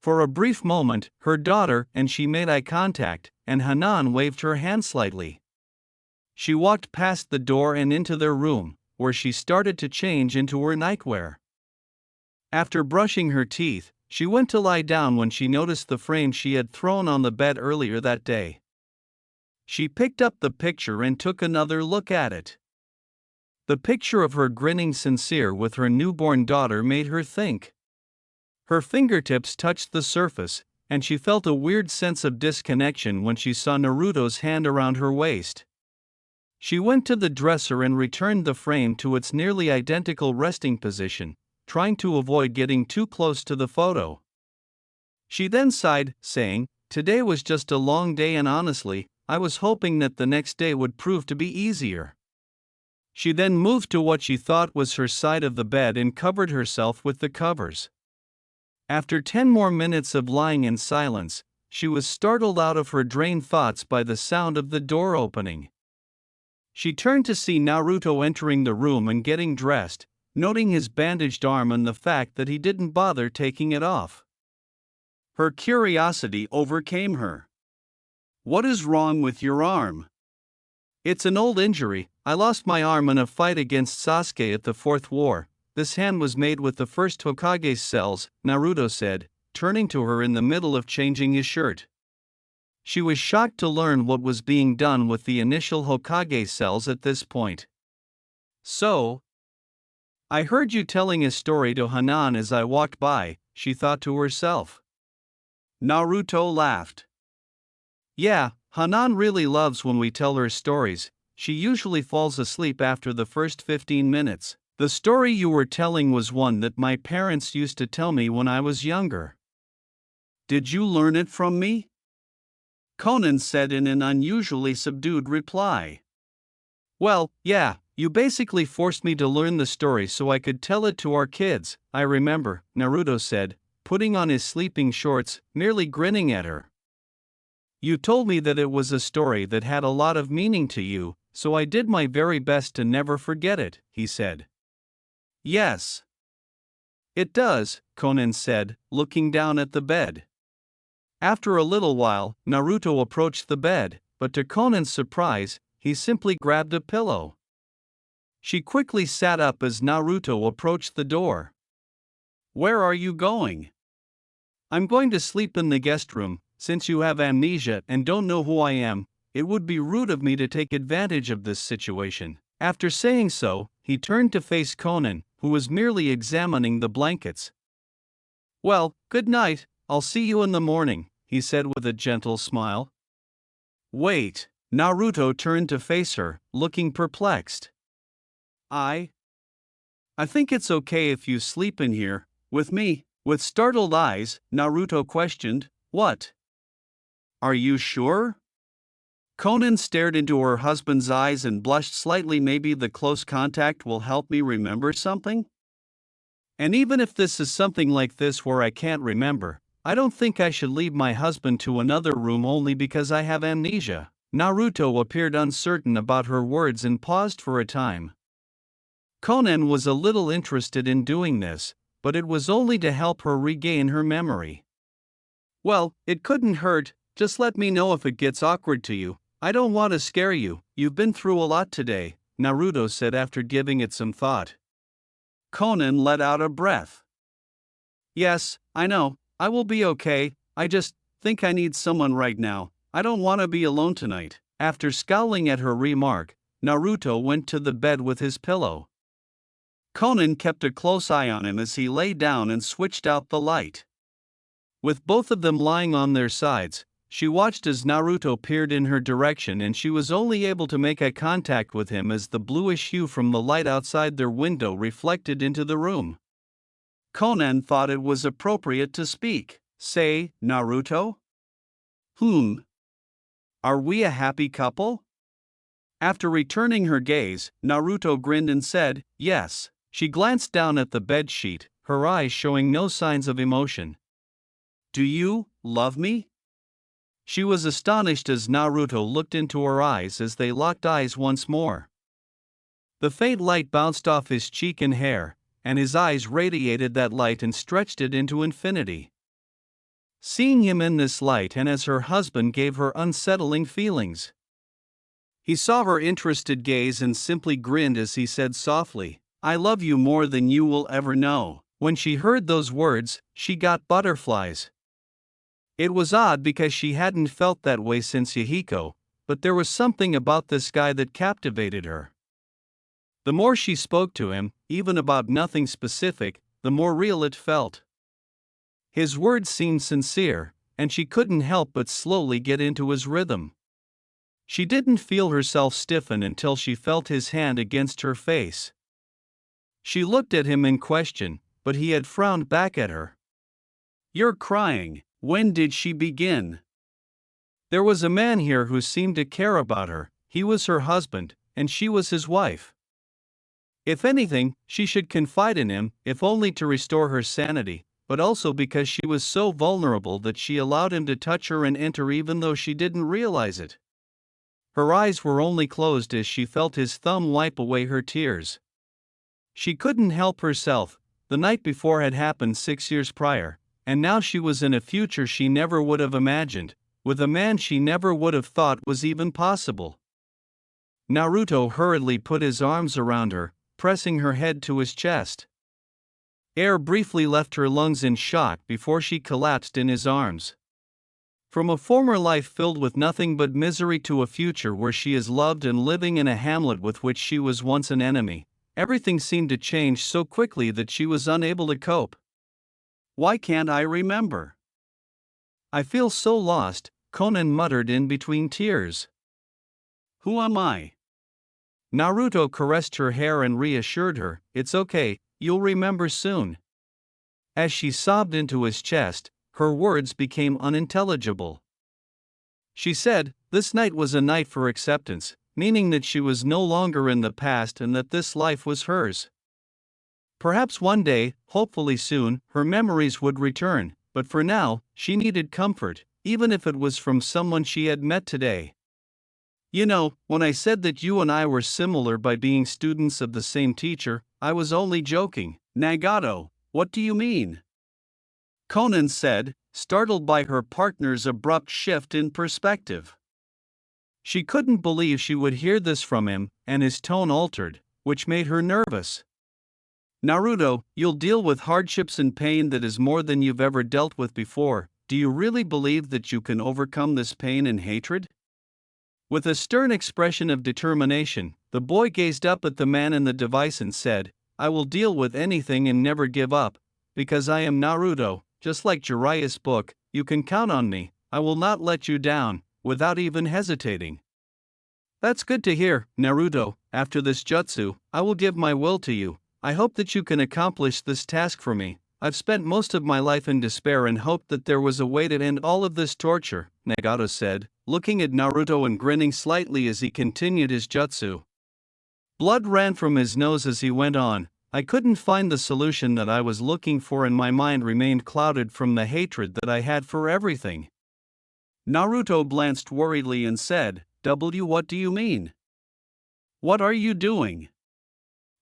For a brief moment, her daughter and she made eye contact, and Hanan waved her hand slightly. She walked past the door and into their room, where she started to change into her nightwear. After brushing her teeth, she went to lie down when she noticed the frame she had thrown on the bed earlier that day. She picked up the picture and took another look at it. The picture of her grinning sincere with her newborn daughter made her think. Her fingertips touched the surface, and she felt a weird sense of disconnection when she saw Naruto's hand around her waist. She went to the dresser and returned the frame to its nearly identical resting position, trying to avoid getting too close to the photo. She then sighed, saying, "Today was just a long day and honestly, I was hoping that the next day would prove to be easier." She then moved to what she thought was her side of the bed and covered herself with the covers. After 10 more minutes of lying in silence, she was startled out of her drained thoughts by the sound of the door opening. She turned to see Naruto entering the room and getting dressed, noting his bandaged arm and the fact that he didn't bother taking it off. Her curiosity overcame her. "What is wrong with your arm?" "It's an old injury. I lost my arm in a fight against Sasuke at the Fourth War. This hand was made with the first Hokage's cells," Naruto said, turning to her in the middle of changing his shirt. She was shocked to learn what was being done with the initial Hokage cells at this point. "So, I heard you telling a story to Hanan as I walked by," she thought to herself. Naruto laughed. "Yeah, Hanan really loves when we tell her stories. She usually falls asleep after the first 15 minutes. The story you were telling was one that my parents used to tell me when I was younger." "Did you learn it from me?" Konan said in an unusually subdued reply. "Well, yeah, you basically forced me to learn the story so I could tell it to our kids, I remember," Naruto said, putting on his sleeping shorts, nearly grinning at her. "You told me that it was a story that had a lot of meaning to you, so I did my very best to never forget it," he said. "Yes. It does," Konan said, looking down at the bed. After a little while, Naruto approached the bed, but to Konan's surprise, he simply grabbed a pillow. She quickly sat up as Naruto approached the door. "Where are you going?" "I'm going to sleep in the guest room. Since you have amnesia and don't know who I am, it would be rude of me to take advantage of this situation." After saying so, he turned to face Konan, who was merely examining the blankets. "Well, good night, I'll see you in the morning," he said with a gentle smile. Wait, Naruto turned to face her, looking perplexed. I think it's okay if you sleep in here, with me. With startled eyes, Naruto questioned, What? Are you sure? Konan stared into her husband's eyes and blushed slightly. Maybe the close contact will help me remember something? And even if this is something like this where I can't remember, I don't think I should leave my husband to another room only because I have amnesia. Naruto appeared uncertain about her words and paused for a time. Konan was a little interested in doing this, but it was only to help her regain her memory. Well, it couldn't hurt, just let me know if it gets awkward to you. I don't want to scare you, you've been through a lot today, Naruto said after giving it some thought. Konan let out a breath. Yes, I know, I will be okay, I just think I need someone right now, I don't want to be alone tonight. After scowling at her remark, Naruto went to the bed with his pillow. Konan kept a close eye on him as he lay down and switched out the light. With both of them lying on their sides, she watched as Naruto peered in her direction, and she was only able to make eye contact with him as the bluish hue from the light outside their window reflected into the room. Konan thought it was appropriate to speak. Say, Naruto? Are we a happy couple? After returning her gaze, Naruto grinned and said, Yes. She glanced down at the bedsheet, her eyes showing no signs of emotion. Do you love me? She was astonished as Naruto looked into her eyes as they locked eyes once more. The faint light bounced off his cheek and hair, and his eyes radiated that light and stretched it into infinity. Seeing him in this light and as her husband gave her unsettling feelings. He saw her interested gaze and simply grinned as he said softly, I love you more than you will ever know. When she heard those words, she got butterflies. It was odd because she hadn't felt that way since Yahiko, but there was something about this guy that captivated her. The more she spoke to him, even about nothing specific, the more real it felt. His words seemed sincere, and she couldn't help but slowly get into his rhythm. She didn't feel herself stiffen until she felt his hand against her face. She looked at him in question, but he had frowned back at her. You're crying. When did she begin? There was a man here who seemed to care about her. He was her husband, and she was his wife. If anything, she should confide in him, if only to restore her sanity, but also because she was so vulnerable that she allowed him to touch her and enter even though she didn't realize it. Her eyes were only closed as she felt his thumb wipe away her tears. She couldn't help herself. The night before had happened 6 years prior, and now she was in a future she never would have imagined, with a man she never would have thought was even possible. Naruto hurriedly put his arms around her, pressing her head to his chest. Air briefly left her lungs in shock before she collapsed in his arms. From a former life filled with nothing but misery to a future where she is loved and living in a hamlet with which she was once an enemy, everything seemed to change so quickly that she was unable to cope. Why can't I remember? I feel so lost, Konan muttered in between tears. Who am I? Naruto caressed her hair and reassured her, It's okay, you'll remember soon. As she sobbed into his chest, her words became unintelligible. She said, this night was a night for acceptance, meaning that she was no longer in the past and that this life was hers. Perhaps one day, hopefully soon, her memories would return, but for now, she needed comfort, even if it was from someone she had met today. You know, when I said that you and I were similar by being students of the same teacher, I was only joking. Nagato, what do you mean? Konan said, startled by her partner's abrupt shift in perspective. She couldn't believe she would hear this from him, and his tone altered, which made her nervous. Naruto, you'll deal with hardships and pain that is more than you've ever dealt with before. Do you really believe that you can overcome this pain and hatred? With a stern expression of determination, the boy gazed up at the man in the device and said, I will deal with anything and never give up, because I am Naruto, just like Jiraiya's book, you can count on me, I will not let you down. without even hesitating. That's good to hear, Naruto. After this jutsu, I will give my will to you. I hope that you can accomplish this task for me. I've spent most of my life in despair and hoped that there was a way to end all of this torture, Nagato said, looking at Naruto and grinning slightly as he continued his jutsu. Blood ran from his nose as he went on. I couldn't find the solution that I was looking for and my mind remained clouded from the hatred that I had for everything. Naruto glanced worriedly and said, What do you mean? What are you doing?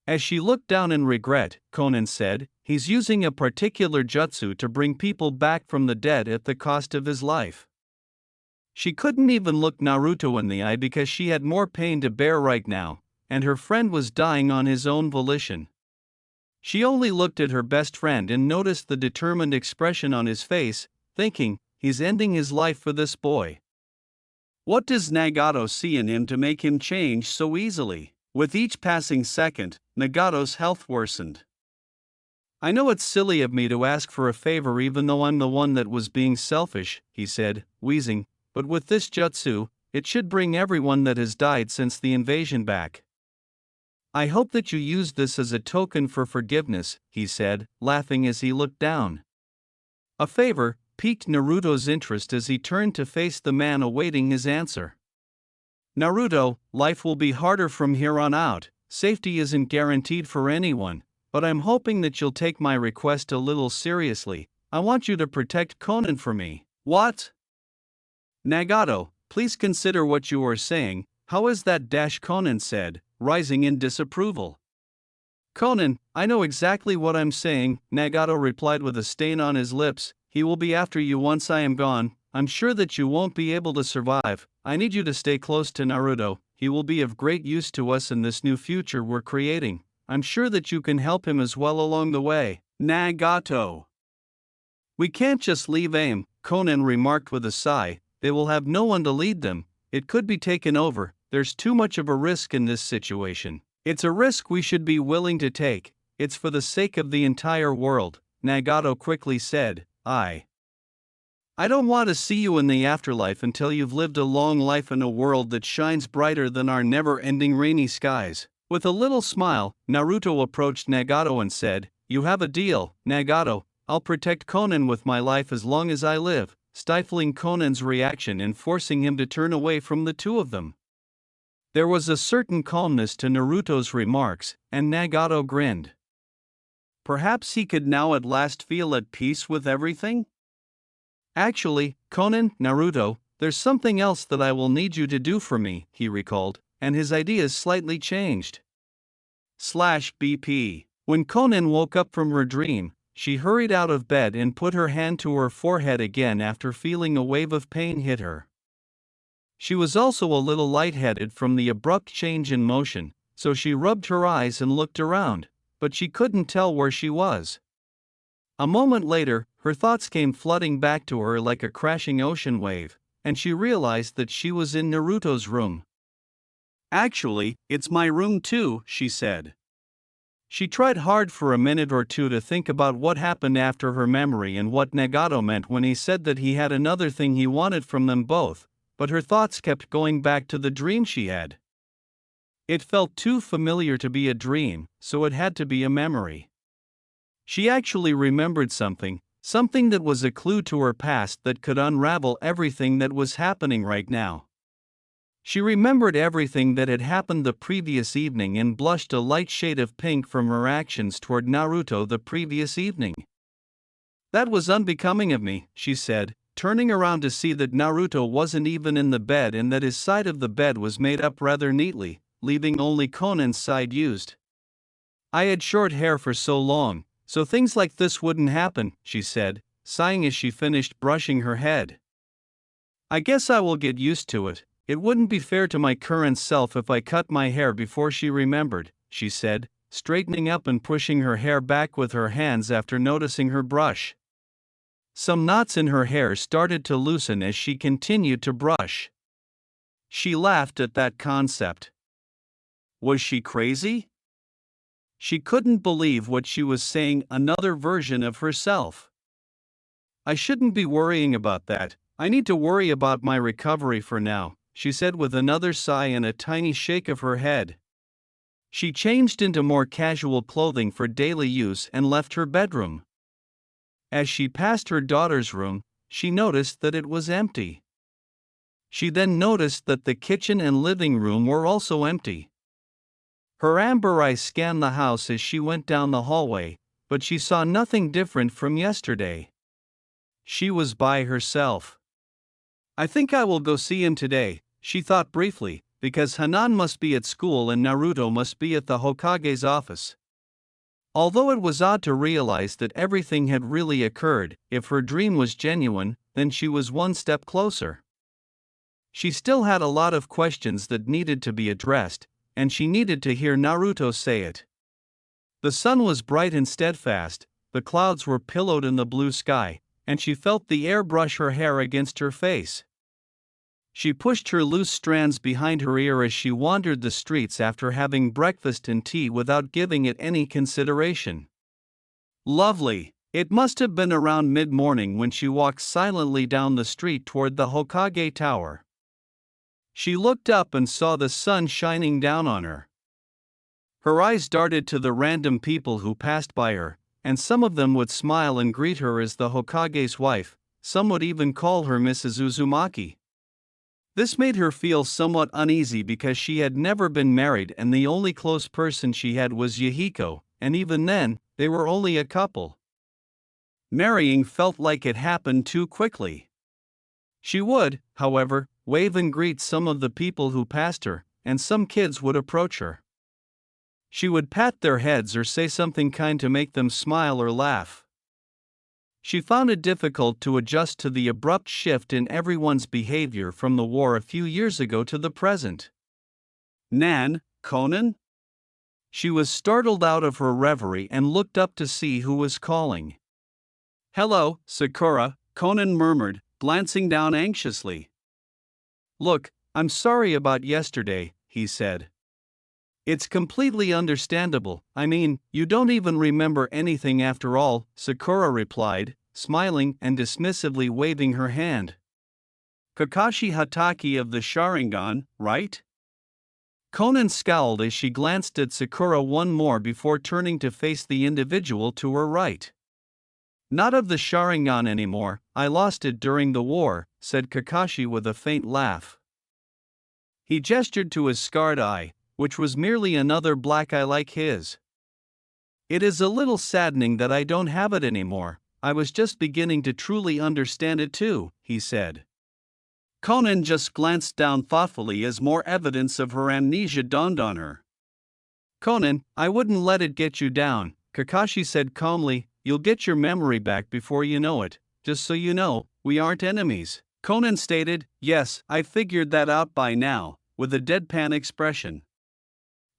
As she looked down in regret, Konan said, he's using a particular jutsu to bring people back from the dead at the cost of his life. She couldn't even look Naruto in the eye because she had more pain to bear right now, and her friend was dying on his own volition. She only looked at her best friend and noticed the determined expression on his face, thinking, he's ending his life for this boy. What does Nagato see in him to make him change so easily? With each passing second, Nagato's health worsened. I know it's silly of me to ask for a favor even though I'm the one that was being selfish, he said, wheezing, but with this jutsu, it should bring everyone that has died since the invasion back. I hope that you use this as a token for forgiveness, he said, laughing as he looked down. A favor piqued Naruto's interest as he turned to face the man awaiting his answer. Naruto, life will be harder from here on out, safety isn't guaranteed for anyone, but I'm hoping that you'll take my request a little seriously. I want you to protect Konan for me. What? Nagato, please consider what you are saying. How is that? Konan said, rising in disapproval. Konan, I know exactly what I'm saying, Nagato replied with a stain on his lips. He will be after you once I am gone. I'm sure that you won't be able to survive. I need you to stay close to Naruto. He will be of great use to us in this new future we're creating. I'm sure that you can help him as well along the way. Nagato. We can't just leave AIM, Konan remarked with a sigh. They will have no one to lead them. It could be taken over. There's too much of a risk in this situation. It's a risk we should be willing to take. It's for the sake of the entire world, Nagato quickly said. I don't want to see you in the afterlife until you've lived a long life in a world that shines brighter than our never-ending rainy skies. With a little smile, Naruto approached Nagato and said, You have a deal, Nagato. I'll protect Konan with my life as long as I live, stifling Konan's reaction and forcing him to turn away from the two of them. There was a certain calmness to Naruto's remarks, and Nagato grinned. Perhaps he could now at last feel at peace with everything? Actually, Konan, Naruto, there's something else that I will need you to do for me, he recalled, and his ideas slightly changed. BP. When Konan woke up from her dream, she hurried out of bed and put her hand to her forehead again after feeling a wave of pain hit her. She was also a little lightheaded from the abrupt change in motion, so she rubbed her eyes and looked around, but she couldn't tell where she was. A moment later, her thoughts came flooding back to her like a crashing ocean wave, and she realized that she was in Naruto's room. Actually, it's my room too, she said. She tried hard for a minute or two to think about what happened after her memory and what Nagato meant when he said that he had another thing he wanted from them both, but her thoughts kept going back to the dream she had. It felt too familiar to be a dream, so it had to be a memory. She actually remembered something that was a clue to her past that could unravel everything that was happening right now. She remembered everything that had happened the previous evening and blushed a light shade of pink from her actions toward Naruto the previous evening. That was unbecoming of me, she said, turning around to see that Naruto wasn't even in the bed and that his side of the bed was made up rather neatly, leaving only Konan's side used. I had short hair for so long, so things like this wouldn't happen, she said, sighing as she finished brushing her head. I guess I will get used to it. It wouldn't be fair to my current self if I cut my hair before she remembered, she said, straightening up and pushing her hair back with her hands after noticing her brush. Some knots in her hair started to loosen as she continued to brush. She laughed at that concept. Was she crazy? She couldn't believe what she was saying, another version of herself. I shouldn't be worrying about that. I need to worry about my recovery for now, she said with another sigh and a tiny shake of her head. She changed into more casual clothing for daily use and left her bedroom. As she passed her daughter's room, she noticed that it was empty. She then noticed that the kitchen and living room were also empty. Her amber eye scanned the house as she went down the hallway, but she saw nothing different from yesterday. She was by herself. I think I will go see him today, she thought briefly, because Hanan must be at school and Naruto must be at the Hokage's office. Although it was odd to realize that everything had really occurred, if her dream was genuine, then she was one step closer. She still had a lot of questions that needed to be addressed, and she needed to hear Naruto say it. The sun was bright and steadfast, the clouds were pillowed in the blue sky, and she felt the air brush her hair against her face. She pushed her loose strands behind her ear as she wandered the streets after having breakfast and tea without giving it any consideration. Lovely! It must have been around mid-morning when she walked silently down the street toward the Hokage Tower. She looked up and saw the sun shining down on her. Her eyes darted to the random people who passed by her, and some of them would smile and greet her as the Hokage's wife, some would even call her Mrs. Uzumaki. This made her feel somewhat uneasy because she had never been married and the only close person she had was Yahiko, and even then, they were only a couple. Marrying felt like it happened too quickly. She would, however, wave and greet some of the people who passed her, and some kids would approach her. She would pat their heads or say something kind to make them smile or laugh. She found it difficult to adjust to the abrupt shift in everyone's behavior from the war a few years ago to the present. Nan, Konan? She was startled out of her reverie and looked up to see who was calling. Hello, Sakura, Konan murmured, glancing down anxiously. Look, I'm sorry about yesterday, he said. It's completely understandable, I mean, you don't even remember anything after all, Sakura replied, smiling and dismissively waving her hand. Kakashi Hatake of the Sharingan, right? Konan scowled as she glanced at Sakura one more before turning to face the individual to her right. Not of the Sharingan anymore, I lost it during the war, said Kakashi with a faint laugh. He gestured to his scarred eye, which was merely another black eye like his. It is a little saddening that I don't have it anymore, I was just beginning to truly understand it too, he said. Konan just glanced down thoughtfully as more evidence of her amnesia dawned on her. Konan, I wouldn't let it get you down, Kakashi said calmly, you'll get your memory back before you know it, just so you know, we aren't enemies. Konan stated, yes, I figured that out by now, with a deadpan expression.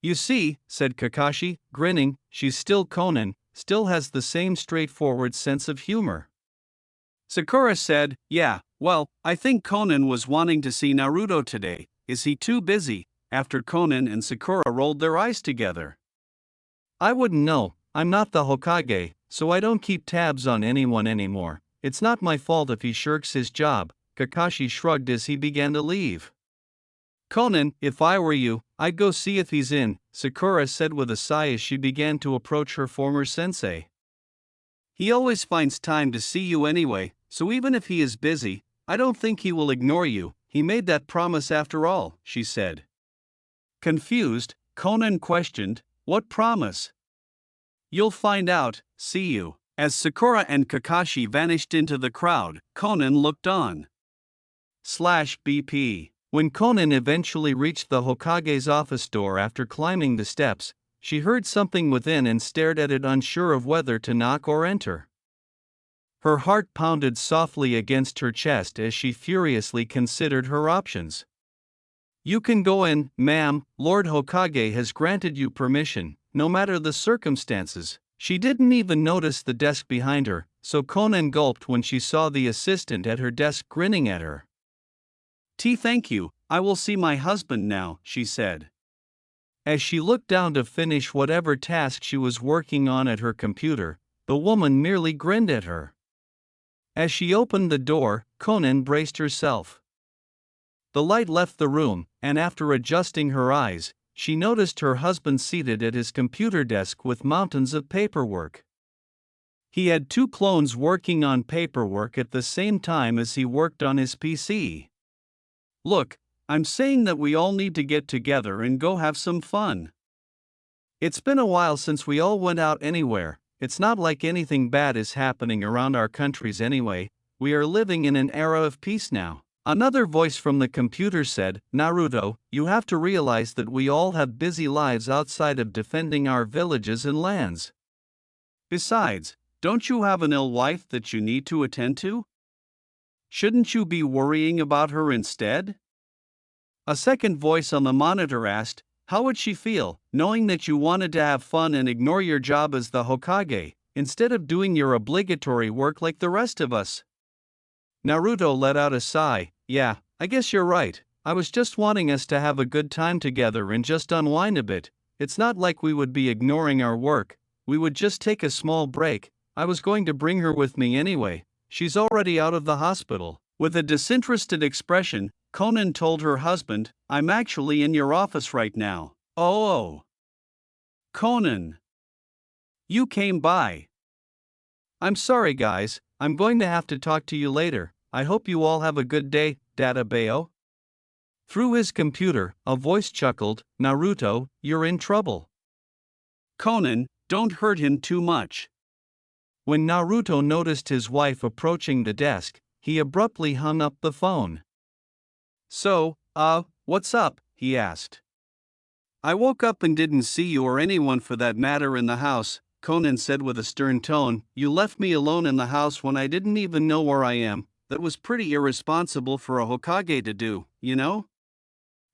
You see, said Kakashi, grinning, she's still Konan, still has the same straightforward sense of humor. Sakura said, yeah, well, I think Konan was wanting to see Naruto today, is he too busy, after Konan and Sakura rolled their eyes together. I wouldn't know, I'm not the Hokage, so I don't keep tabs on anyone anymore, it's not my fault if he shirks his job, Kakashi shrugged as he began to leave. Konan, if I were you, I'd go see if he's in, Sakura said with a sigh as she began to approach her former sensei. He always finds time to see you anyway, so even if he is busy, I don't think he will ignore you, he made that promise after all, she said. Confused, Konan questioned, what promise? You'll find out, see you. As Sakura and Kakashi vanished into the crowd, Konan looked on. BP. When Konan eventually reached the Hokage's office door after climbing the steps, she heard something within and stared at it unsure of whether to knock or enter. Her heart pounded softly against her chest as she furiously considered her options. You can go in, ma'am, Lord Hokage has granted you permission, no matter the circumstances. She didn't even notice the desk behind her, so Konan gulped when she saw the assistant at her desk grinning at her. Thank you, I will see my husband now, she said. As she looked down to finish whatever task she was working on at her computer, the woman merely grinned at her. As she opened the door, Konan braced herself. The light left the room, and after adjusting her eyes, she noticed her husband seated at his computer desk with mountains of paperwork. He had two clones working on paperwork at the same time as he worked on his PC. Look, I'm saying that we all need to get together and go have some fun. It's been a while since we all went out anywhere. It's not like anything bad is happening around our countries anyway. We are living in an era of peace now. Another voice from the computer said, Naruto, you have to realize that we all have busy lives outside of defending our villages and lands. Besides, don't you have an ill wife that you need to attend to? Shouldn't you be worrying about her instead? A second voice on the monitor asked, how would she feel, knowing that you wanted to have fun and ignore your job as the Hokage, instead of doing your obligatory work like the rest of us? Naruto let out a sigh. Yeah, I guess you're right. I was just wanting us to have a good time together and just unwind a bit. It's not like we would be ignoring our work. We would just take a small break. I was going to bring her with me anyway. She's already out of the hospital. With a disinterested expression, Konan told her husband, I'm actually in your office right now. Oh. Konan. You came by. I'm sorry guys, I'm going to have to talk to you later. I hope you all have a good day, Databeo. Through his computer, a voice chuckled, Naruto, you're in trouble. Konan, don't hurt him too much. When Naruto noticed his wife approaching the desk, he abruptly hung up the phone. So, what's up? He asked. I woke up and didn't see you or anyone for that matter in the house, Konan said with a stern tone. You left me alone in the house when I didn't even know where I am. That was pretty irresponsible for a Hokage to do, you know?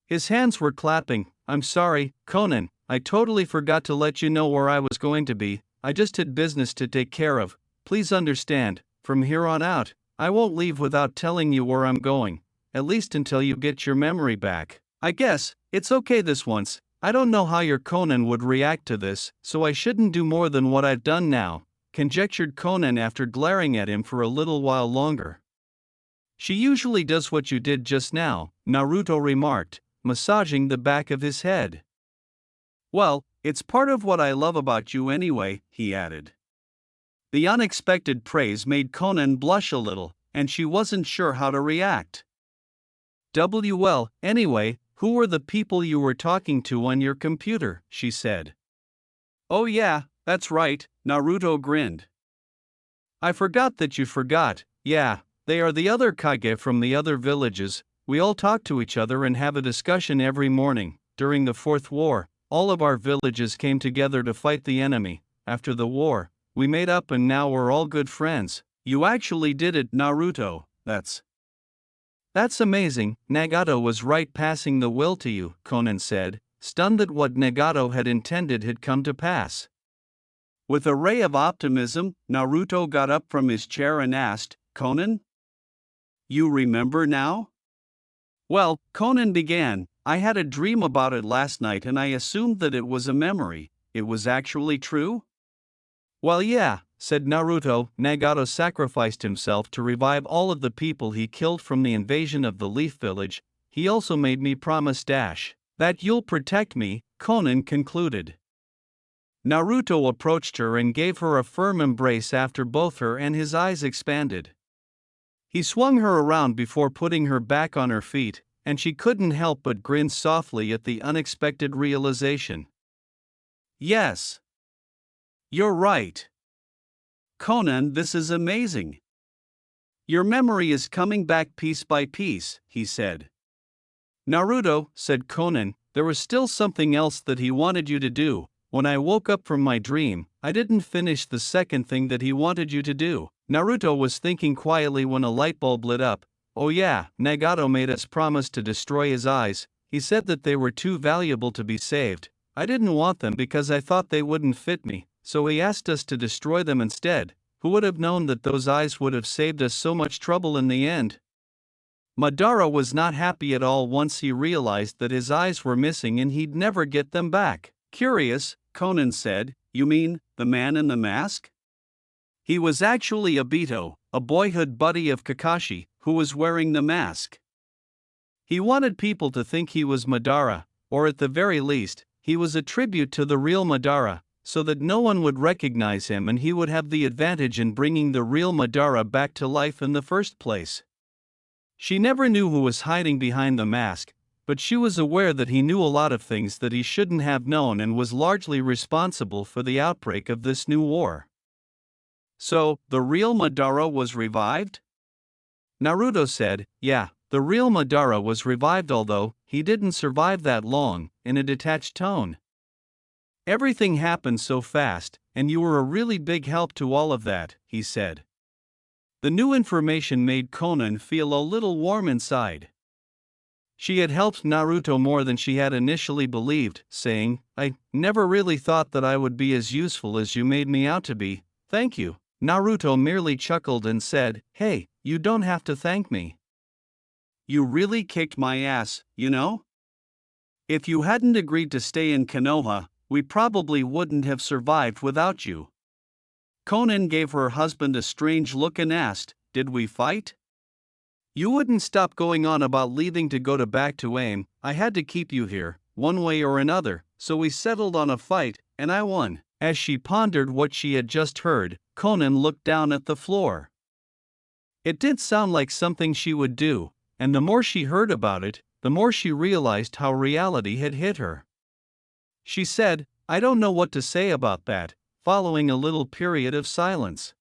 His hands were clapping. I'm sorry, Konan, I totally forgot to let you know where I was going to be. I just had business to take care of. Please understand, from here on out, I won't leave without telling you where I'm going, at least until you get your memory back. I guess, it's okay this once. I don't know how your Konan would react to this, so I shouldn't do more than what I've done now, conjectured Konan after glaring at him for a little while longer. She usually does what you did just now, Naruto remarked, massaging the back of his head. Well, it's part of what I love about you anyway, he added. The unexpected praise made Konan blush a little, and she wasn't sure how to react. Well, anyway, who were the people you were talking to on your computer? She said. Oh yeah, that's right, Naruto grinned. I forgot that you forgot. Yeah, they are the other Kage from the other villages. We all talk to each other and have a discussion every morning. During the Fourth War, all of our villages came together to fight the enemy. After the war, we made up and now we're all good friends. You actually did it, Naruto. That's amazing. Nagato was right, passing the will to you, Konan said, stunned that what Nagato had intended had come to pass. With a ray of optimism, Naruto got up from his chair and asked, Konan? You remember now? Well, Konan began, I had a dream about it last night and I assumed that it was a memory. It was actually true? Well yeah, said Naruto. Nagato sacrificed himself to revive all of the people he killed from the invasion of the Leaf Village. He also made me promise that you'll protect me, Konan concluded. Naruto approached her and gave her a firm embrace after both her and his eyes expanded. He swung her around before putting her back on her feet, and she couldn't help but grin softly at the unexpected realization. Yes. You're right. Konan, this is amazing. Your memory is coming back piece by piece, he said. Naruto, said Konan, there was still something else that he wanted you to do. When I woke up from my dream, I didn't finish the second thing that he wanted you to do. Naruto was thinking quietly when a light bulb lit up. Oh yeah, Nagato made us promise to destroy his eyes. He said that they were too valuable to be saved. I didn't want them because I thought they wouldn't fit me, so he asked us to destroy them instead. Who would have known that those eyes would have saved us so much trouble in the end? Madara was not happy at all once he realized that his eyes were missing and he'd never get them back. Curious, Konan said, you mean, the man in the mask? He was actually Obito, a boyhood buddy of Kakashi, who was wearing the mask. He wanted people to think he was Madara, or at the very least, he was a tribute to the real Madara, so that no one would recognize him and he would have the advantage in bringing the real Madara back to life in the first place. She never knew who was hiding behind the mask, but she was aware that he knew a lot of things that he shouldn't have known and was largely responsible for the outbreak of this new war. So, the real Madara was revived? Naruto said, yeah, the real Madara was revived, although he didn't survive that long, in a detached tone. Everything happened so fast, and you were a really big help to all of that, he said. The new information made Konan feel a little warm inside. She had helped Naruto more than she had initially believed, saying, I never really thought that I would be as useful as you made me out to be, thank you. Naruto merely chuckled and said, hey, you don't have to thank me. You really kicked my ass, you know? If you hadn't agreed to stay in Konoha, we probably wouldn't have survived without you. Konan gave her husband a strange look and asked, did we fight? You wouldn't stop going on about leaving to go back to AIM. I had to keep you here, one way or another, so we settled on a fight, and I won. As she pondered what she had just heard, Konan looked down at the floor. It did sound like something she would do, and the more she heard about it, the more she realized how reality had hit her. She said, I don't know what to say about that, following a little period of silence.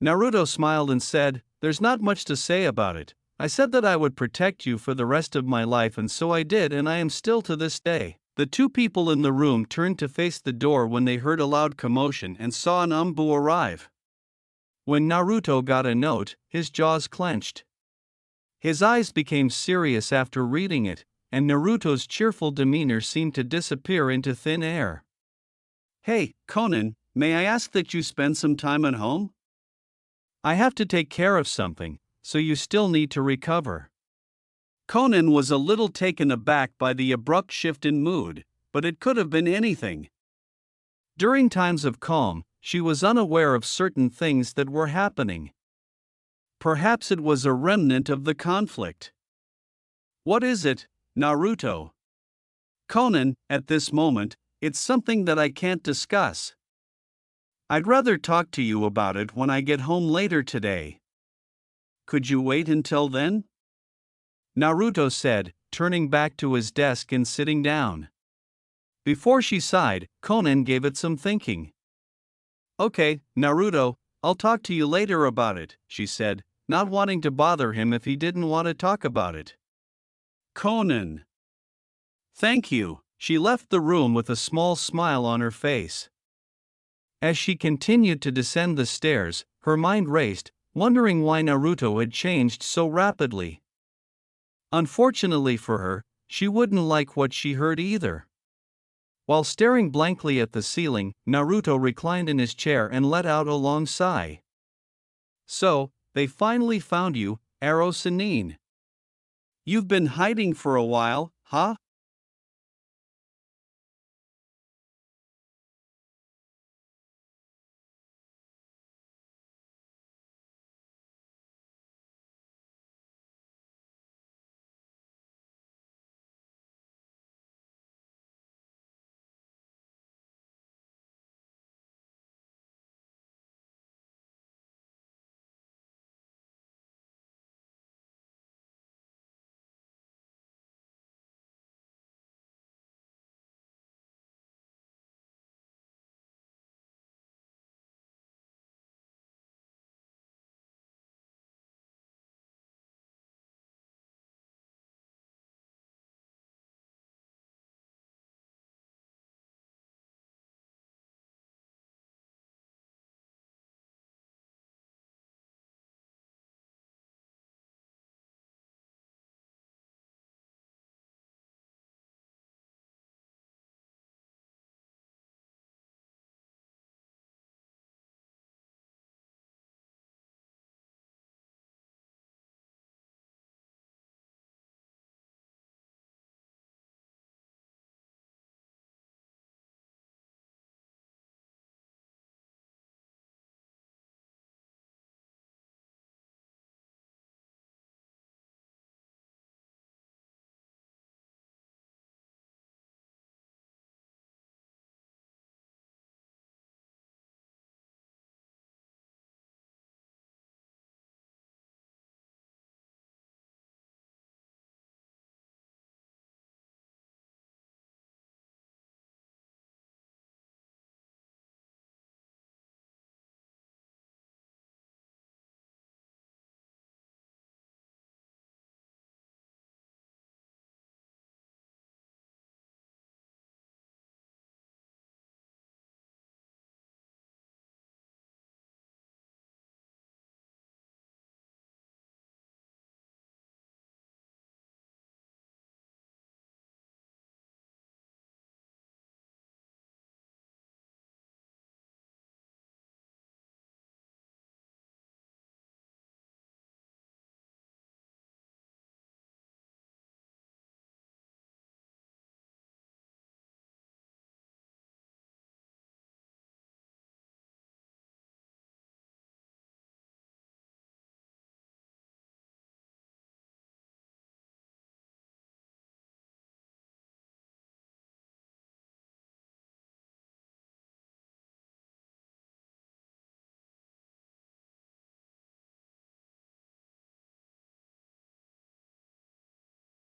Naruto smiled and said, there's not much to say about it. I said that I would protect you for the rest of my life, and so I did, and I am still to this day. The two people in the room turned to face the door when they heard a loud commotion and saw an Umbu arrive. When Naruto got a note, his jaws clenched. His eyes became serious after reading it, and Naruto's cheerful demeanor seemed to disappear into thin air. Hey, Konan, may I ask that you spend some time at home? I have to take care of something, so you still need to recover. Konan was a little taken aback by the abrupt shift in mood, but it could have been anything. During times of calm, she was unaware of certain things that were happening. Perhaps it was a remnant of the conflict. What is it, Naruto? Konan, at this moment, it's something that I can't discuss. I'd rather talk to you about it when I get home later today. Could you wait until then? Naruto said, turning back to his desk and sitting down. Before she sighed, Konan gave it some thinking. Okay, Naruto, I'll talk to you later about it, she said, not wanting to bother him if he didn't want to talk about it. Konan. Thank you. She left the room with a small smile on her face. As she continued to descend the stairs, her mind raced, wondering why Naruto had changed so rapidly. Unfortunately for her, she wouldn't like what she heard either. While staring blankly at the ceiling, Naruto reclined in his chair and let out a long sigh. So, they finally found you, Aro Sannin. You've been hiding for a while, huh?